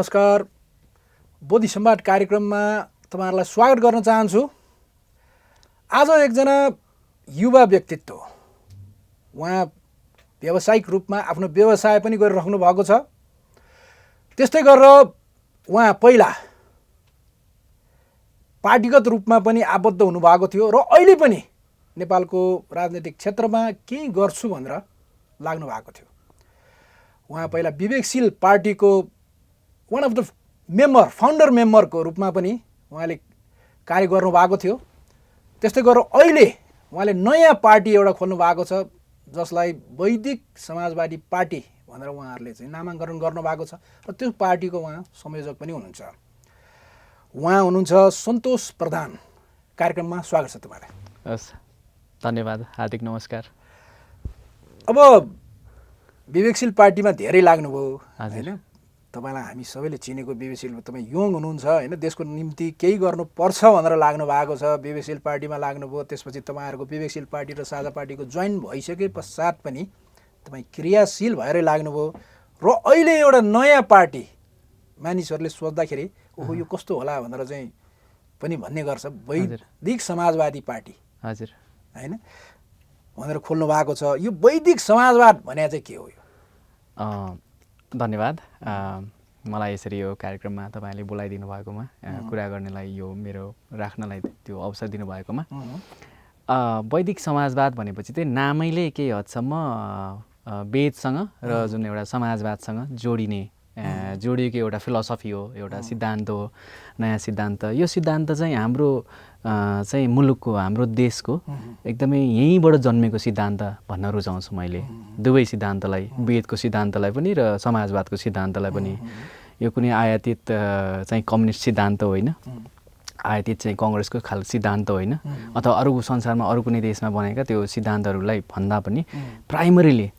नमस्कार। बोधि संवाद कार्यक्रममा तपाईहरुलाई स्वागत गर्न चाहन्छु। आज एकजना युवा व्यक्तित्व, उहाँ व्यावसायिक रूपमा आफ्नो व्यवसाय पनि गरिराख्नु भएको छ। त्यस्तै गरेर उहाँ पहिला पार्टीगत रूपमा पनि आबद्ध हुनुभएको थियो र अहिले पनि नेपालको राजनीतिक क्षेत्रमा केही गर्छु भनेर लाग्नु भएको थियो। उहाँ पहिला विवेकशील पार्टीको one of the member, founder मेम्बरको रूपमा पनि उहाँले कार्य गर्नु भएको थियो। त्यस्तै गरेर अहिले उहाँले नयाँ पार्टी एउटा खोल्नु भएको छ, जसलाई वैदिक समाजवादी पार्टी भनेर उहाँहरूले चाहिँ नामाङ्करण गर्नु भएको छ र त्यो पार्टीको उहाँ संयोजक पनि हुनुहुन्छ। उहाँ हुनुहुन्छ सन्तोष प्रधान। कार्यक्रममा स्वागत छ तपाईलाई। हस्, धन्यवाद, हार्दिक नमस्कार। अब विवेकशील पार्टीमा धेरै लाग्नुभयो हैन? तपाईलाई हामी सबैले चिनेको विवेकशील, तपाईँ यङ हुनुहुन्छ हैन? देशको निम्ति केही गर्नुपर्छ भनेर लाग्नु भएको छ, विवेकशील पार्टीमा लाग्नुभयो। त्यसपछि तपाईँहरूको विवेकशील पार्टी र साझा पार्टीको जोइन भइसके पश्चात पनि तपाईँ क्रियाशील भएरै लाग्नुभयो र अहिले एउटा नयाँ पार्टी मानिसहरूले सोच्दाखेरि ओहो यो कस्तो होला भनेर चाहिँ पनि भन्ने गर्छ, वैदिक समाजवादी पार्टी हजुर हैन भनेर खोल्नु भएको छ। यो वैदिक समाजवाद भने चाहिँ के हो यो? धन्यवाद, मलाई यसरी यो कार्यक्रममा तपाईँले बोलाइदिनु भएकोमा, कुरा गर्नेलाई यो मेरो राख्नलाई त्यो अवसर दिनुभएकोमा। वैदिक समाजवाद भनेपछि चाहिँ नामैले केही हदसम्म वेदसँग र जुन एउटा समाजवादसँग जोडिएको एउटा फिलोसफी हो, एउटा सिद्धान्त हो, नयाँ सिद्धान्त। यो सिद्धान्त चाहिँ हाम्रो चाहिँ मुलुकको, हाम्रो देशको एकदमै यहीँबाट जन्मेको सिद्धान्त भन्न रुचाउँछु मैले। दुवै सिद्धान्तलाई, वेदको सिद्धान्तलाई पनि र समाजवादको सिद्धान्तलाई पनि। यो कुनै आयातित चाहिँ कम्युनिस्ट सिद्धान्त होइन, आयातित चाहिँ कङ्ग्रेसको खालको सिद्धान्त होइन, अथवा अरू संसारमा अरू कुनै देशमा बनेका त्यो सिद्धान्तहरूलाई भन्दा पनि प्राइमरीली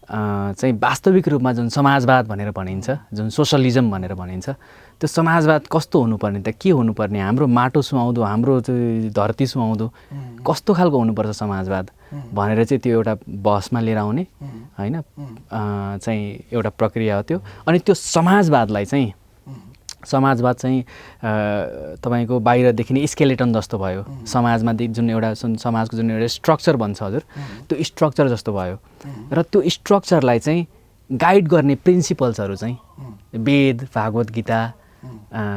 चाहिँ वास्तविक रूपमा जुन समाजवाद भनेर भनिन्छ, जुन सोसलिजम भनेर भनिन्छ, त्यो समाजवाद कस्तो हुनुपर्ने त, के हुनुपर्ने, हाम्रो माटो सुहाउँदो, हाम्रो धरती सुहाउँदो कस्तो खालको हुनुपर्छ समाजवाद भनेर चाहिँ त्यो एउटा बहसमा लिएर आउने होइन चाहिँ एउटा प्रक्रिया हो त्यो। अनि त्यो समाजवाद चाहिँ तपाईँको बाहिर देखिने स्केलेटन जस्तो भयो, समाजमा जुन एउटा समाजको जुन एउटा स्ट्रक्चर भन्छ हजुर, त्यो स्ट्रक्चर जस्तो भयो। र त्यो स्ट्रक्चरलाई चाहिँ गाइड गर्ने प्रिन्सिपल्सहरू चाहिँ वेद, भागवत गीता,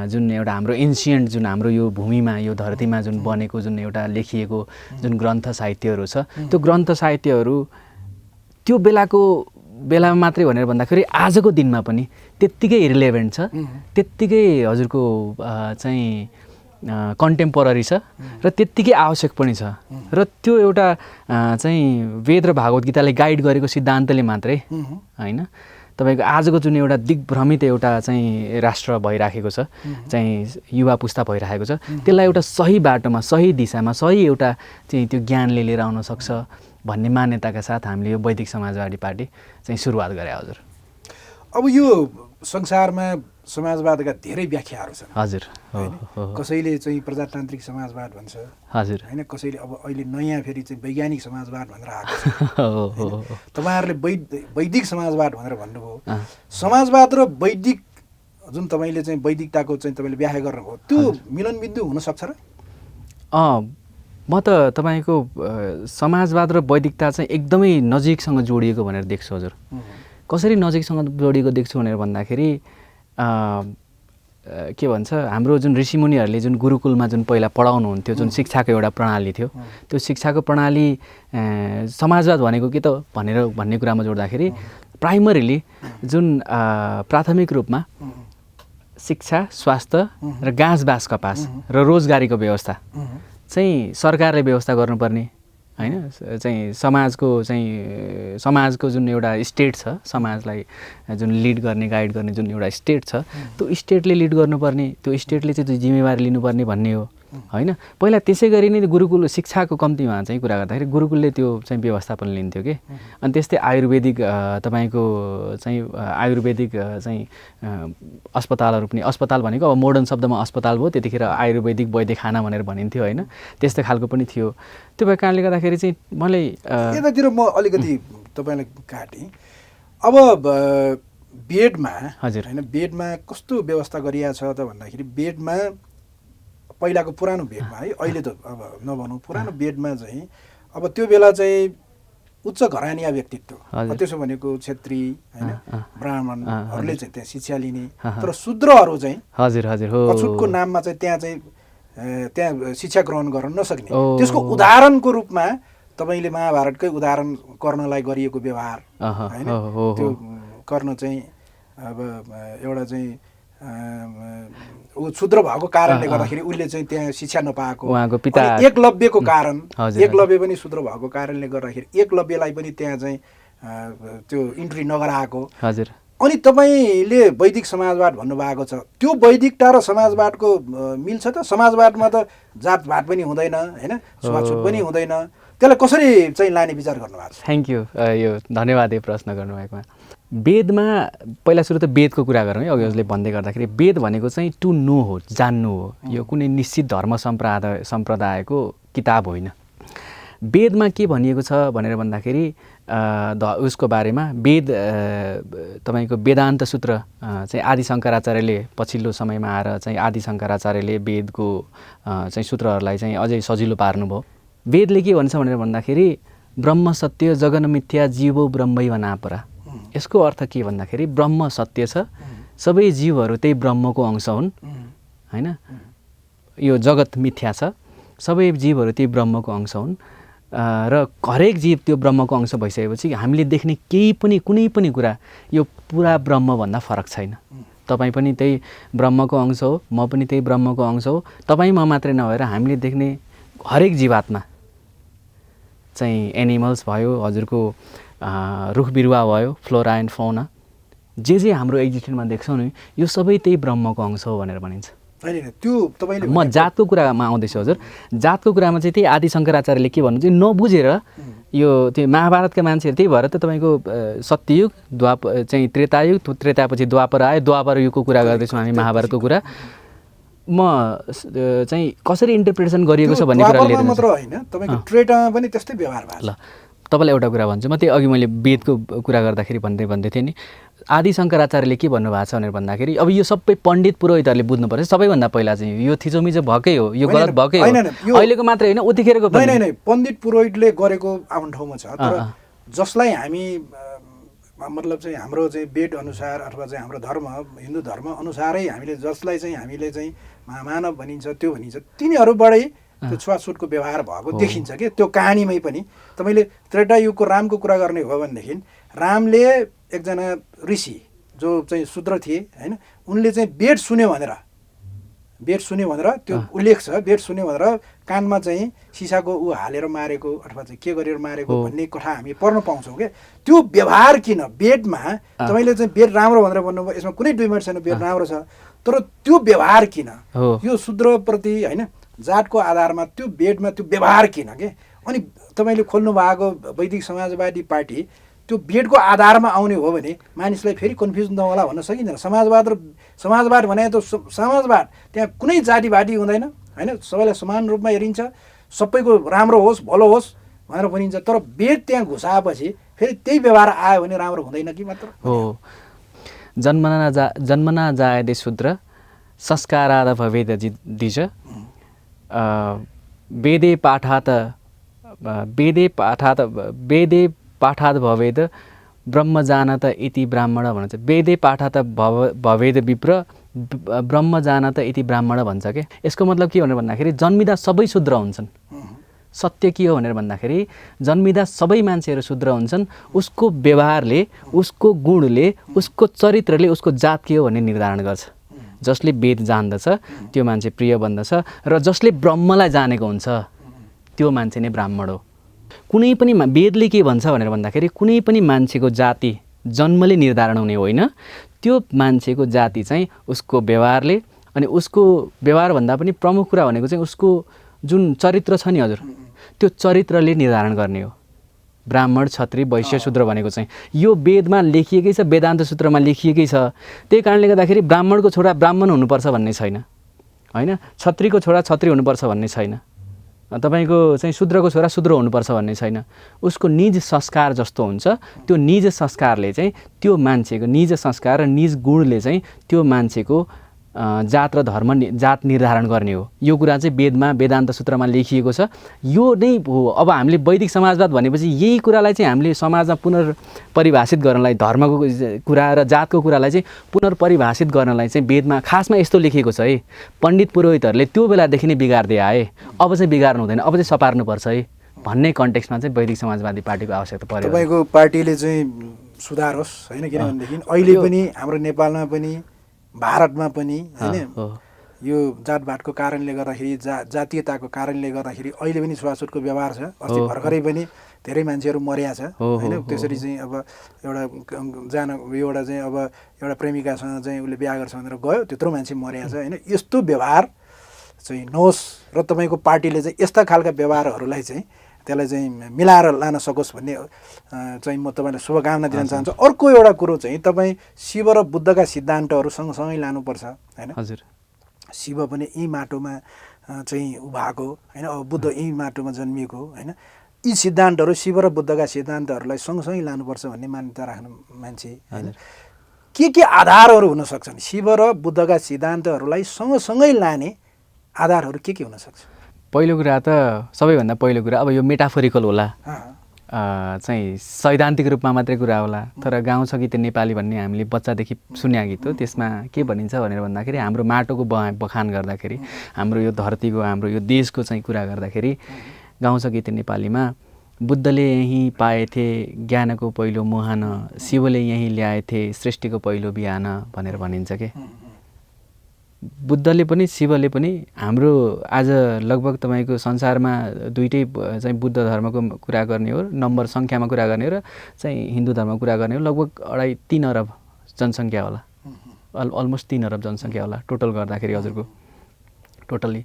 जुन एउटा हाम्रो एन्सियन्ट, जुन हाम्रो यो भूमिमा, यो धरतीमा जुन बनेको, जुन एउटा लेखिएको जुन ग्रन्थ साहित्यहरू छ, त्यो ग्रन्थ साहित्यहरू त्यो बेलामा मात्रै भनेर भन्दाखेरि आजको दिनमा पनि त्यत्तिकै रिलेभेन्ट छ, त्यत्तिकै हजुरको चाहिँ कन्टेम्पोररी छ र त्यत्तिकै आवश्यक पनि छ। र त्यो एउटा चाहिँ वेद र भागवत गीताले गाइड गरेको सिद्धान्तले मात्रै होइन, तपाईँको आजको जुन एउटा दिग्भ्रमित एउटा चाहिँ राष्ट्र भइराखेको छ, चाहिँ युवा पुस्ता भइराखेको छ, त्यसलाई एउटा सही बाटोमा, सही दिशामा, सही एउटा चाहिँ त्यो ज्ञानले लिएर आउन सक्छ भन्ने मान्यताका साथ हामीले यो वैदिक समाजवादी पार्टी चाहिँ सुरुवात गरे हजुर। अब यो संसारमा समाजवादका धेरै व्याख्याहरू छन् हजुर। कसैले चाहिँ प्रजातान्त्रिक समाजवाद भन्छ हजुर हैन, कसैले अब अहिले नयाँ फेरि चाहिँ वैज्ञानिक समाजवाद भनेर आएको छ। तपाईहरुले वैदिक समाजवाद भनेर भन्नुभयो। समाजवाद र वैदिक जुन तपाईले चाहिँ वैदिकताको चाहिँ तपाईले व्याख्या गर्नुभयो, त्यो मिलनबिन्दु हुन सक्छ र? म त तपाईँको समाजवाद र वैदिकता चाहिँ एकदमै नजिकसँग जोडिएको भनेर देख्छु हजुर। कसरी नजिकसँग जोडिएको देख्छु भनेर भन्दाखेरि के भन्छ, हाम्रो जुन ऋषिमुनिहरूले जुन गुरुकुलमा जुन पहिला पढाउनुहुन्थ्यो, जुन शिक्षाको एउटा प्रणाली थियो, त्यो शिक्षाको प्रणाली समाजवाद भनेको के त भन्ने कुरामा जोड्दाखेरि प्राइमरीली जुन प्राथमिक रूपमा शिक्षा, स्वास्थ्य र घाँसबास कपास र रोजगारीको व्यवस्था चाहिँ सरकारले व्यवस्था गर्नुपर्ने हैन, चाहिँ समाजको जुन एउटा स्टेट छ, समाजलाई जुन लिड गर्ने, गाइड गर्ने जुन एउटा स्टेट छ, त्यो स्टेटले लिड गर्नुपर्ने, त्यो स्टेटले चाहिँ जिम्मेवारी लिनुपर्ने भन्ने हो हैन। पहिला त्यसै गरी नै गुरुकुल शिक्षाको कम्तीमा चाहिँ कुरा गर्दाखेरि गुरुकुलले त्यो चाहिँ व्यवस्थापन लिन्थ्यो के। अनि त्यस्तै आयुर्वेदिक तपाईँको चाहिँ आयुर्वेदिक चाहिँ अस्पतालहरू पनि, अस्पताल भनेको अब मोडर्न शब्दमा अस्पताल भयो, त्यतिखेर आयुर्वेदिक वैद्यखाना भनेर भनिन्थ्यो हैन, त्यस्तै खालको पनि थियो। त्यो भएको कारणले गर्दाखेरि चाहिँ मलाई यतातिर म अलिकति तपाईँलाई काटेँ। अब बेडमा हजुर। होइन बेडमा कस्तो व्यवस्था गरिएको छ त भन्दाखेरि बेडमा पहिलाको पुरानो बेडमा है अहिले त अब नभनौँ पुरानो बेडमा चाहिँ अब त्यो बेला चाहिँ उच्च घरानिया व्यक्तित्व त्यसो भनेको क्षेत्री होइन ब्राह्मणहरूले चाहिँ त्यहाँ शिक्षा लिने तर शूद्रहरू चाहिँ हजुर हजुर हो अछुतको नाममा चाहिँ त्यहाँ शिक्षा ग्रहण गर्न नसक्ने त्यसको उदाहरणको रूपमा तपाईँले महाभारतकै उदाहरण कर्णलाई गरिएको व्यवहार होइन त्यो कर्ण चाहिँ अब एउटा चाहिँ ऊ शूद्र भएको कारणले गर्दाखेरि उसले चाहिँ त्यहाँ शिक्षा नपाएको उहाँको पिता एकलव्यको कारण एकलव्य पनि शूद्र भएको कारणले गर्दाखेरि एकलव्यलाई पनि त्यहाँ चाहिँ त्यो इन्ट्री नगराएको हजुर अनि तपाईँले वैदिक समाजवाद भन्नुभएको छ त्यो वैदिकता र समाजवादको मिल्छ त समाजवादमा त जातभात पनि हुँदैन होइन छुवाछुत पनि हुँदैन त्यसलाई कसरी चाहिँ लाने विचार गर्नुभएको छ थ्याङ्क यू यो धन्यवाद यो प्रश्न गर्नुभएकोमा वेदमा पहिला सुरु त वेदको कुरा गरौँ है अघि उसले भन्दै गर्दाखेरि वेद भनेको चाहिँ टु नो हो जान्नु हो यो कुनै निश्चित धर्म सम्प्रदायको किताब होइन वेदमा के भनिएको छ भनेर भन्दाखेरि उसको बारेमा वेद तपाईँको वेदान्त सूत्र चाहिँ आदि शङ्कराचार्यले पछिल्लो समयमा आएर चाहिँ आदि शङ्कराचार्यले वेदको चाहिँ सूत्रहरूलाई चाहिँ अझै सजिलो पार्नुभयो वेदले के भन्छ भनेर भन्दाखेरि ब्रह्म सत्य जगन मिथ्या जीवो ब्रह्मैव नापरा यसको अर्थ के भन्दाखेरि ब्रह्म सत्य छ सबै जीवहरू त्यही ब्रह्मको अंश हुन् होइन यो जगत मिथ्या छ सबै जीवहरू त्यही ब्रह्मको अंश हुन् र हरेक जीव त्यो ब्रह्मको अंश भइसकेपछि हामीले देख्ने केही पनि कुनै पनि कुरा यो पुरा ब्रह्मभन्दा फरक छैन तपाईँ पनि त्यही ब्रह्मको अंश हो म पनि त्यही ब्रह्मको अंश हो तपाईँ म मात्रै नभएर हामीले देख्ने हरेक जीवात्मा चाहिँ एनिमल्स भयो हजुरको रुख बिरुवा भयो फ्लोरा एन्ड फौना जे हाम्रो एक्जिस्टेन्समा देख्छौँ नि यो सबै त्यही ब्रह्मको अंश हो भनेर भनिन्छ होइन त्यो तपाईँले म जातको कुरामा आउँदैछु हजुर जातको कुरामा चाहिँ त्यही आदि शङ्कराचार्यले के भन्नुहुन्छ नबुझेर यो त्यो महाभारतका मान्छेहरू त्यही भएर त तपाईँको सत्ययुग चाहिँ त्रेतायुग त्रेतापछि द्वापर आयो द्वापर युगको कुरा गर्दैछौँ हामी महाभारतको कुरा म चाहिँ कसरी इन्टरप्रिटेसन गरिएको छ भन्ने कुरा लिएर मात्र होइन तपाईँको त्रेतामा पनि त्यस्तै व्यवहार भएको ल तपाईँलाई एउटा कुरा भन्छु म त्यही अघि मैले वेदको कुरा गर्दाखेरि भन्दै थिएँ नि आदि शङ्कराचार्यले के भन्नुभएको छ भनेर भन्दाखेरि अब यो सबै पण्डित पुरोहितहरूले बुझ्नुपर्छ सबैभन्दा पहिला चाहिँ यो थिचोमिचो भएकै हो यो गलत भएकै हो अहिलेको मात्रै होइन उतिखेरको पनि होइन पण्डित पुरोहितले गरेको आफ्नो ठाउँमा छ तर जसलाई हामी मतलब चाहिँ हाम्रो चाहिँ वेद अनुसार अथवा चाहिँ हाम्रो धर्म हिन्दू धर्म अनुसारै जसलाई चाहिँ हामीले चाहिँ मानव भनिन्छ त्यो भनिन्छ तिनीहरूबाटै त्यो छुवाछुतको व्यवहार भएको देखिन्छ कि त्यो कहानीमै पनि तपाईँले त्रेतायुगको रामको कुरा गर्ने हो भनेदेखि रामले एकजना ऋषि जो चाहिँ शूद्र थिए होइन उनले चाहिँ वेद सुन्यो भनेर त्यो उल्लेख छ वेद सुन्यो भनेर कानमा चाहिँ सिसाको ऊ हालेर मारेको अथवा चाहिँ के गरेर मारेको भन्ने कथा हामी पढ्न पाउँछौँ क्या त्यो व्यवहार किन वेदमा तपाईँले चाहिँ वेद राम्रो भनेर भन्नुभयो यसमा कुनै दुई मिनट छैन वेद राम्रो छ तर त्यो व्यवहार किन यो शूद्रप्रति होइन जातको आधारमा त्यो वेदमा त्यो व्यवहार किन के अनि तपाईँले खोल्नु भएको वैदिक समाजवादी पार्टी त्यो वेदको आधारमा आउने हो भने मानिसलाई फेरि कन्फ्युज नहोला भन्न सकिँदैन समाजवाद भने त समाजवाद त्यहाँ कुनै जातिवादी हुँदैन होइन सबैलाई समान रूपमा हेरिन्छ सबैको राम्रो होस् भलो होस् भनेर भनिन्छ तर वेद त्यहाँ घुसाएपछि फेरि त्यही व्यवहार आयो भने राम्रो हुँदैन कि मात्र हो जन्मना जायते शूद्र संस्काराद भवेद दिज वेदे पाठात भवेद ब्रह्म जानत इति ब्राह्मण भन्छ वेदे पाठात भवेद विप्र ब्रह्म जानत इति ब्राह्मण भन्छ के यसको मतलब के भनेर भन्दाखेरि जन्मिदा सबै शूद्र हुन्छन् सत्य के हो भनेर भन्दाखेरि जन्मिदा सबै मान्छेहरू शूद्र हुन्छन् उसको व्यवहारले उसको गुणले उसको चरित्रले उसको जात के हो भन्ने निर्धारण गर्छ जसले वेद जान्दछ त्यो मान्छे प्रिय बन्दछ र जसले ब्रह्मलाई जानेको हुन्छ त्यो मान्छे नै ब्राह्मण हो कुनै पनि वेदले के भन्छ भनेर भन्दाखेरि कुनै पनि मान्छेको जाति जन्मले निर्धारण हुने होइन त्यो मान्छेको जाति चाहिँ उसको व्यवहारले अनि उसको व्यवहारभन्दा पनि प्रमुख कुरा भनेको चाहिँ उसको जुन चरित्र छ नि हजुर त्यो चरित्रले निर्धारण गर्ने हो ब्राह्मण क्षत्रिय वैश्य शूद्र भनेको चाहिँ यो वेदमा लेखिएकै छ वेदान्त सूत्रमा लेखिएकै छ त्यही कारणले गर्दाखेरि ब्राह्मणको छोरा ब्राह्मण हुनुपर्छ भन्ने छैन होइन क्षत्रियको छोरा क्षत्रिय हुनुपर्छ भन्ने छैन तपाईँको चाहिँ शूद्रको छोरा शूद्र हुनुपर्छ भन्ने छैन। उसको निज संस्कार जस्तो हुन्छ, त्यो निज संस्कारले चाहिँ त्यो मान्छेको निज संस्कार र निज गुणले चाहिँ त्यो मान्छेको जात र धर्म जात निर्धारण गर्ने हो। यो कुरा चाहिँ वेदमा वेदान्त सूत्रमा लेखिएको छ। यो नै हो। अब हामीले वैदिक समाजवाद भनेपछि यही कुरालाई चाहिँ हामीले समाजमा पुनर्परिभाषित गर्नलाई, धर्मको कुरा र जातको कुरालाई चाहिँ पुनर्परिभाषित गर्नलाई चाहिँ वेदमा खासमा यस्तो लेखिएको छ है, पण्डित पुरोहितहरूले त्यो बेलादेखि नै बिगार्दै आए, अब चाहिँ बिगार्नु हुँदैन, अब चाहिँ सपार्नुपर्छ है भन्ने कन्टेक्स्टमा चाहिँ वैदिक समाजवादी पार्टीको आवश्यकता पर्यो। तपाईँको पार्टीले चाहिँ सुधार होस् होइन, किनभनेदेखि अहिले पनि हाम्रो नेपालमा पनि भारतमा पनि होइन यो जातभातको कारणले गर्दाखेरि जातीयताको कारणले गर्दाखेरि अहिले पनि छुवाछुतको व्यवहार छ। अस्ति भर्खरै पनि धेरै मान्छेहरू मर्या छ होइन। त्यसरी चाहिँ अब एउटा चाहिँ अब एउटा प्रेमिकासँग चाहिँ उसले बिहा गर्छ भनेर गयो, त्यत्रो मान्छे मर्या छ होइन। यस्तो व्यवहार चाहिँ नहोस् र तपाईँको पार्टीले चाहिँ यस्ता खालका व्यवहारहरूलाई चाहिँ त्यसलाई चाहिँ मिलाएर लान सकोस् भन्ने चाहिँ म तपाईँलाई शुभकामना दिन चाहन्छु। अर्को एउटा कुरो चाहिँ तपाईँ शिव र बुद्धका सिद्धान्तहरू सँगसँगै लानुपर्छ होइन। हजुर, शिव पनि यही माटोमा चाहिँ उभाएको होइन, अब बुद्ध यही माटोमा जन्मिएको होइन। यी सिद्धान्तहरू शिव र बुद्धका सिद्धान्तहरूलाई सँगसँगै लानुपर्छ भन्ने मान्यता राख्ने मान्छे होइन। के आधारहरू हुन सक्छन् शिव र बुद्धका सिद्धान्तहरूलाई सँगसँगै लाने आधारहरू के हुन सक्छ? पहिलो कुरा त सबैभन्दा पहिलो कुरा अब यो मेटाफोरिकल होला, चाहिँ सैद्धान्तिक रूपमा मात्रै कुरा होला। तर गाउँ छ गीत नेपाली भन्ने हामीले बच्चादेखि सुन्या गीत हो। त्यसमा के भनिन्छ भनेर भन्दाखेरि हाम्रो माटोको बखान गर्दाखेरि, हाम्रो यो धरतीको, हाम्रो यो देशको चाहिँ कुरा गर्दाखेरि गाउँ छ गीत नेपालीमा बुद्धले यहीँ पाएथे ज्ञानको पहिलो मुहान, शिवले यहीँ ल्याएथे सृष्टिको पहिलो बिहान भनेर भनिन्छ के। बुद्धले पनि शिवले पनि हाम्रो आज लगभग तपाईँको संसारमा दुइटै चाहिँ बुद्ध धर्मको कुरा गर्ने हो, नम्बर सङ्ख्यामा कुरा गर्ने हो, र चाहिँ हिन्दू धर्मको कुरा गर्ने हो, लगभग 2.5-3 अरब जनसङ्ख्या होला, अलमोस्ट 3 अरब जनसङ्ख्या होला टोटल गर्दाखेरि हजुरको टोटली।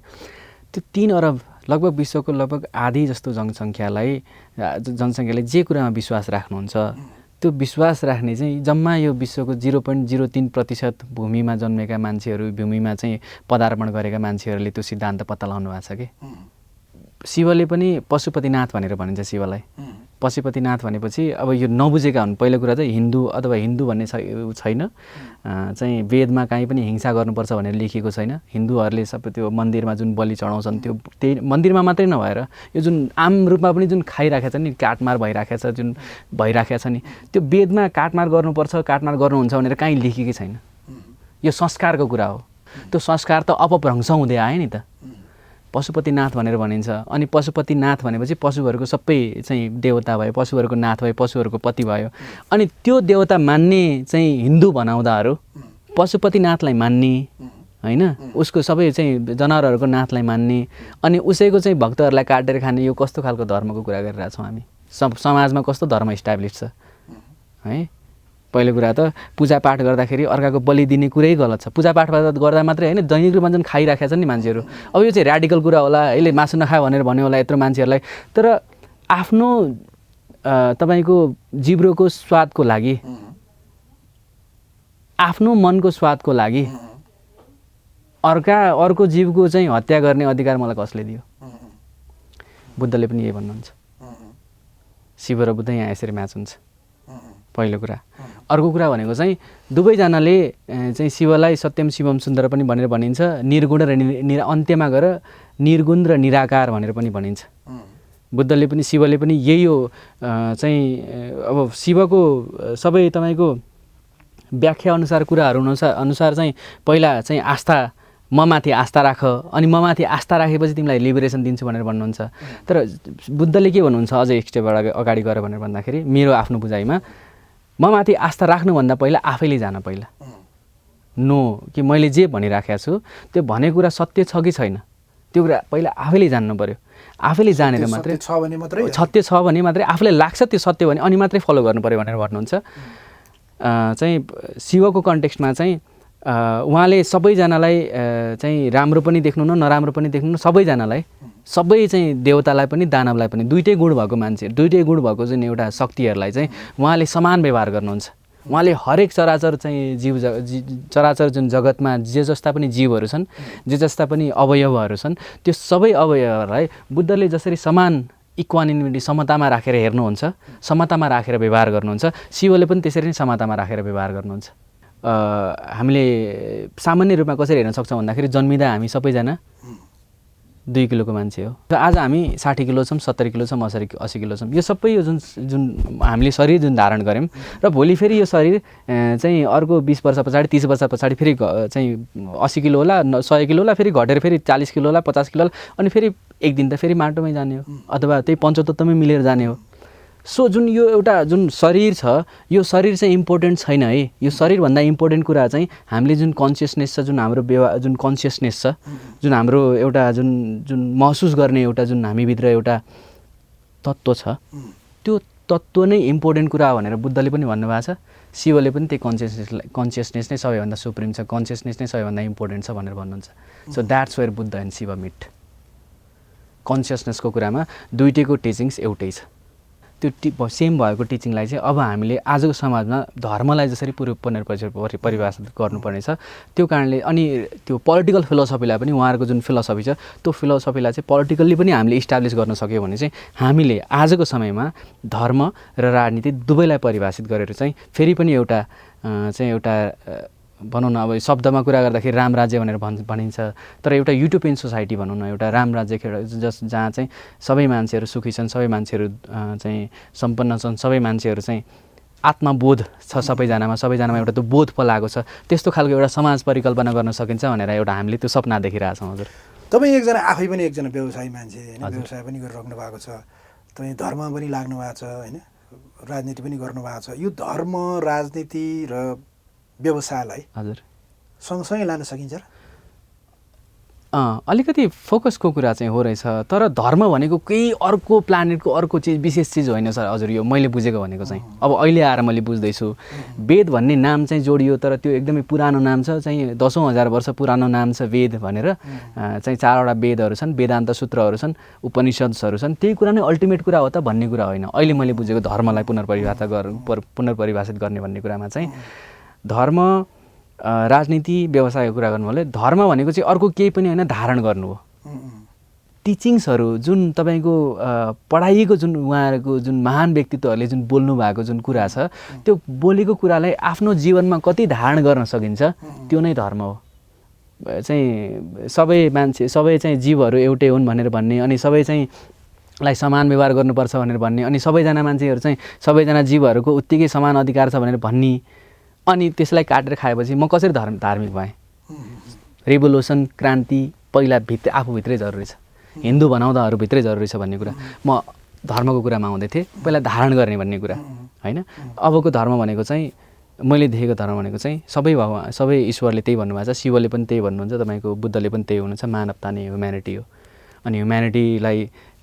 त्यो 3 अरब लगभग विश्वको लगभग आधी जस्तो जनसङ्ख्याले जे कुरामा विश्वास राख्नुहुन्छ त्यो विश्वास राख्ने चाहिँ जम्मा यो विश्वको 0.03% भूमिमा जन्मेका मान्छेहरू, भूमिमा चाहिँ पदार्पण गरेका मान्छेहरूले त्यो सिद्धान्त पत्ता लगाउनु भएको छ कि। शिवले पनि पशुपतिनाथ भनेर भनिन्छ शिवलाई। पशुपतिनाथ भनेपछि अब यो नबुझेका हुन्। पहिलो कुरा चाहिँ हिन्दू अथवा हिन्दू भन्ने छैन, चाहिँ वेदमा काहीँ पनि हिंसा गर्नुपर्छ भनेर लेखिएको छैन। हिन्दूहरूले सबै त्यो मन्दिरमा जुन बलि चढाउँछन् त्यो त्यही मन्दिरमा मात्रै नभएर यो जुन आम रूपमा पनि जुन खाइराखेको छ नि, काटमार भइराखेको छ, जुन भइराखेको छ नि, त्यो वेदमा काटमार गर्नुपर्छ, काटमार गर्नुहुन्छ भनेर काहीँ लेखेकै छैन। यो संस्कारको कुरा हो। त्यो संस्कार त अपभ्रंश हुँदै आयो नि त। पशुपतिनाथ भनेर भनिन्छ। अनि पशुपतिनाथ भनेपछि पशुहरूको सबै चाहिँ देवता भयो, पशुहरूको नाथ भयो, पशुहरूको पति भयो। अनि त्यो देवता मान्ने चाहिँ हिन्दू भनाउँदाहरू पशुपतिनाथलाई मान्ने होइन, उसको सबै चाहिँ जनावरहरूको नाथलाई मान्ने, अनि उसैको चाहिँ भक्तहरूलाई काटेर खाने, यो कस्तो खालको धर्मको कुरा गरिरहेछौँ हामी? समाजमा कस्तो धर्म इस्टाब्लिस छ है? पहिलो कुरा त पूजापाठ गर्दाखेरि अर्काको बलि दिने कुरै गलत छ। पूजापाठ गर्दा मात्रै होइन, दैनिक रूपमा जुन खाइराखेका छन् नि मान्छेहरू, अब यो चाहिँ ऱ्याडिकल कुरा होला, यसले मासु नखायो भनेर भन्यो होला यत्रो मान्छेहरूलाई। तर आफ्नो तपाईँको जिब्रोको स्वादको लागि, आफ्नो मनको स्वादको लागि अर्को जीवको चाहिँ हत्या गर्ने अधिकार मलाई कसले दियो? बुद्धले पनि यही भन्नुहुन्छ। शिव र बुद्ध यहाँ यसरी म्याच हुन्छ, पहिलो कुरा। अर्को कुरा भनेको चाहिँ दुवैजनाले चाहिँ शिवलाई सत्यम शिवम सुन्दर पनि भनेर भनिन्छ, निर्गुण र अन्त्यमा गएर निर्गुण र निराकार भनेर पनि भनिन्छ। बुद्धले पनि शिवले पनि यही हो। चाहिँ अब शिवको सबै तपाईँको व्याख्या अनुसार कुराहरू अनुसार चाहिँ पहिला चाहिँ आस्था, ममाथि आस्था राख, अनि ममाथि आस्था राखेपछि तिमीलाई लिबरेसन दिन्छु भनेर भन्नुहुन्छ। तर बुद्धले के भन्नुहुन्छ अझै एक स्टेप अगाडि गएर भनेर भन्दाखेरि, मेरो आफ्नो बुझाइमा ममाथि आस्था राख्नुभन्दा पहिला आफैले जान पहिला नो कि मैले जे भनिराखेको छु त्यो भनेको कुरा सत्य छ कि छैन, त्यो कुरा पहिला आफैले जान्नु पर्यो। आफैले जानेर मात्रै सत्य छ भने मात्रै आफूलाई लाग्छ त्यो सत्य भने अनि मात्रै फलो गर्नु पर्यो भनेर भन्नुहुन्छ। चाहिँ शिवको कन्टेक्स्टमा चाहिँ उहाँले सबैजनालाई चाहिँ राम्रो पनि देख्नु न नराम्रो पनि देख्नु न, सबैजनालाई, सबै चाहिँ देवतालाई पनि दानवलाई पनि, दुइटै गुण भएको मान्छे, दुइटै गुण भएको जुन एउटा शक्तिहरूलाई चाहिँ उहाँले समान व्यवहार गर्नुहुन्छ। उहाँले हरेक चराचर चाहिँ चराचर जुन जगतमा जे जस्ता पनि जीवहरू छन्, जे जस्ता पनि अवयवहरू छन्, त्यो सबै अवयवहरूलाई बुद्धले जसरी समान इक्वानिमिटी समतामा राखेर हेर्नुहुन्छ, समतामा राखेर व्यवहार गर्नुहुन्छ, शिवले पनि त्यसरी नै समतामा राखेर व्यवहार गर्नुहुन्छ। हामीले सामान्य रूपमा कसरी हेर्न सक्छौँ भन्दाखेरि जन्मिँदा हामी सबैजना 2 किलोको मान्छे हो र आज हामी 60 किलो छौँ, 70 किलो छौँ, 80 किलो छौँ। यो सबै यो जुन हामीले शरीर जुन धारण गऱ्यौँ र भोलि फेरि यो शरीर चाहिँ अर्को 20 वर्ष पछाडि 30 वर्ष पछाडि फेरि चाहिँ 80 किलो होला, 100 किलो होला, फेरि घटेर फेरि 40 किलो होला, 50 किलो होला, अनि फेरि एक दिन त फेरि माटोमै जाने हो अथवा त्यही पञ्चतत्त्वमै मिलेर जाने हो। सो जुन यो एउटा जुन शरीर छ, यो शरीर चाहिँ इम्पोर्टेन्ट छैन है। यो शरीरभन्दा इम्पोर्टेन्ट कुरा चाहिँ हामीले जुन कन्सियसनेस छ, जुन हाम्रो जुन कन्सियसनेस छ, जुन हाम्रो एउटा जुन महसुस गर्ने एउटा जुन हामीभित्र एउटा तत्त्व छ, त्यो तत्त्व नै इम्पोर्टेन्ट कुरा हो भनेर बुद्धले पनि भन्नुभएको छ। शिवले पनि त्यही कन्सियसनेस नै सबैभन्दा सुप्रिम छ, कन्सियसनेस नै सबैभन्दा इम्पोर्टेन्ट छ भनेर भन्नुहुन्छ। So that's where Buddha and Shiva met. कन्सियसनेसको कुरामा दुइटैको टिचिङ्स एउटै छ। त्यो सेम भएको टिचिङलाई चाहिँ अब हामीले आजको समाजमा धर्मलाई जसरी परिभाषित गर्नुपर्ने छ, त्यो कारणले अनि त्यो पोलिटिकल फिलोसफीलाई पनि उहाँहरूको जुन फिलोसफी छ, त्यो फिलोसफीलाई चाहिँ पोलिटिकल्ली पनि हामीले इस्टाब्लिस गर्न सक्यो भने चाहिँ हामीले आजको समयमा धर्म र राजनीति दुवैलाई परिभाषित गरेर चाहिँ फेरि पनि एउटा भनौँ न, अब शब्दमा कुरा गर्दाखेरि राम राज्य भनेर भनिन्छ, तर एउटा युटोपियन सोसाइटी भनौँ न, एउटा राम राज्य जहाँ चाहिँ सबै मान्छेहरू सुखी छन्, सबै मान्छेहरू चाहिँ सम्पन्न छन्, सबै मान्छेहरू चाहिँ आत्मबोध छ सबैजनामा एउटा त्यो बोध पलाएको छ, त्यस्तो खालको एउटा समाज परिकल्पना गर्न सकिन्छ भनेर एउटा हामीले त्यो सपना देखिरहेछौँ। हजुर, तपाईँ आफै पनि एकजना व्यवसायी मान्छे होइन, व्यवसाय पनि गरिराख्नु भएको छ, तपाईँ धर्ममा पनि लाग्नु भएको छ होइन, राजनीति पनि गर्नुभएको छ। यो धर्म, राजनीति र व्यवसायलाई हजुर सँगसँगै लान सकिन्छ र? अलिकति फोकसको कुरा चाहिँ हो रहेछ, तर धर्म भनेको केही अर्को प्लानेटको अर्को चिज, विशेष चिज होइन सर। हजुर, यो मैले बुझेको भनेको चाहिँ अब अहिले आएर मैले बुझ्दैछु, वेद भन्ने नाम चाहिँ जोडियो, तर त्यो एकदमै पुरानो नाम छ, चाहिँ 10,000 वर्ष पुरानो नाम छ वेद भनेर। चाहिँ 4वटा वेदहरू छन्, वेदान्त सूत्रहरू छन्, उपनिषद्सहरू छन्, त्यही कुरा नै अल्टिमेट कुरा हो त भन्ने कुरा होइन। अहिले मैले बुझेको धर्मलाई पुनर्परिभाषित गर्ने भन्ने कुरामा चाहिँ धर्म, राजनीति, व्यवसायको कुरा गर्नु भने धर्म भनेको चाहिँ अर्को केही पनि होइन, धारण गर्नु हो। टिचिङ्सहरू जुन तपाईँको पढाइएको जुन उहाँहरूको जुन महान व्यक्तित्वहरूले जुन बोल्नु भएको जुन कुरा छ, त्यो बोलेको कुरालाई आफ्नो जीवनमा कति धारण गर्न सकिन्छ, त्यो नै धर्म हो। चाहिँ सबै मान्छे, सबै चाहिँ जीवहरू एउटै हुन् भनेर भन्ने, अनि सबै चाहिँ लाई समान व्यवहार गर्नुपर्छ भनेर भन्ने, अनि सबैजना मान्छेहरू चाहिँ सबैजना जीवहरूको उत्तिकै समान अधिकार छ भनेर भन्ने, अनि त्यसलाई काटेर खाएपछि म कसरी धार्मिक भएँ? रिभोल्युसन, क्रान्ति पहिला आफूभित्रै जरुरी छ, हिन्दू बनाउँदा अरूभित्रै जरुरी छ भन्ने कुरा। म धर्मको कुरामा आउँदै थिएँ, पहिला धारण गर्ने भन्ने कुरा होइन। अबको धर्म भनेको चाहिँ मैले देखेको धर्म भनेको चाहिँ सबै ईश्वरले त्यही भन्नुभएको छ, शिवले पनि त्यही भन्नुहुन्छ, तपाईँको बुद्धले पनि त्यही हुनुहुन्छ, मानवता नै ह्युम्यानिटी हो। अनि ह्युम्यानिटीलाई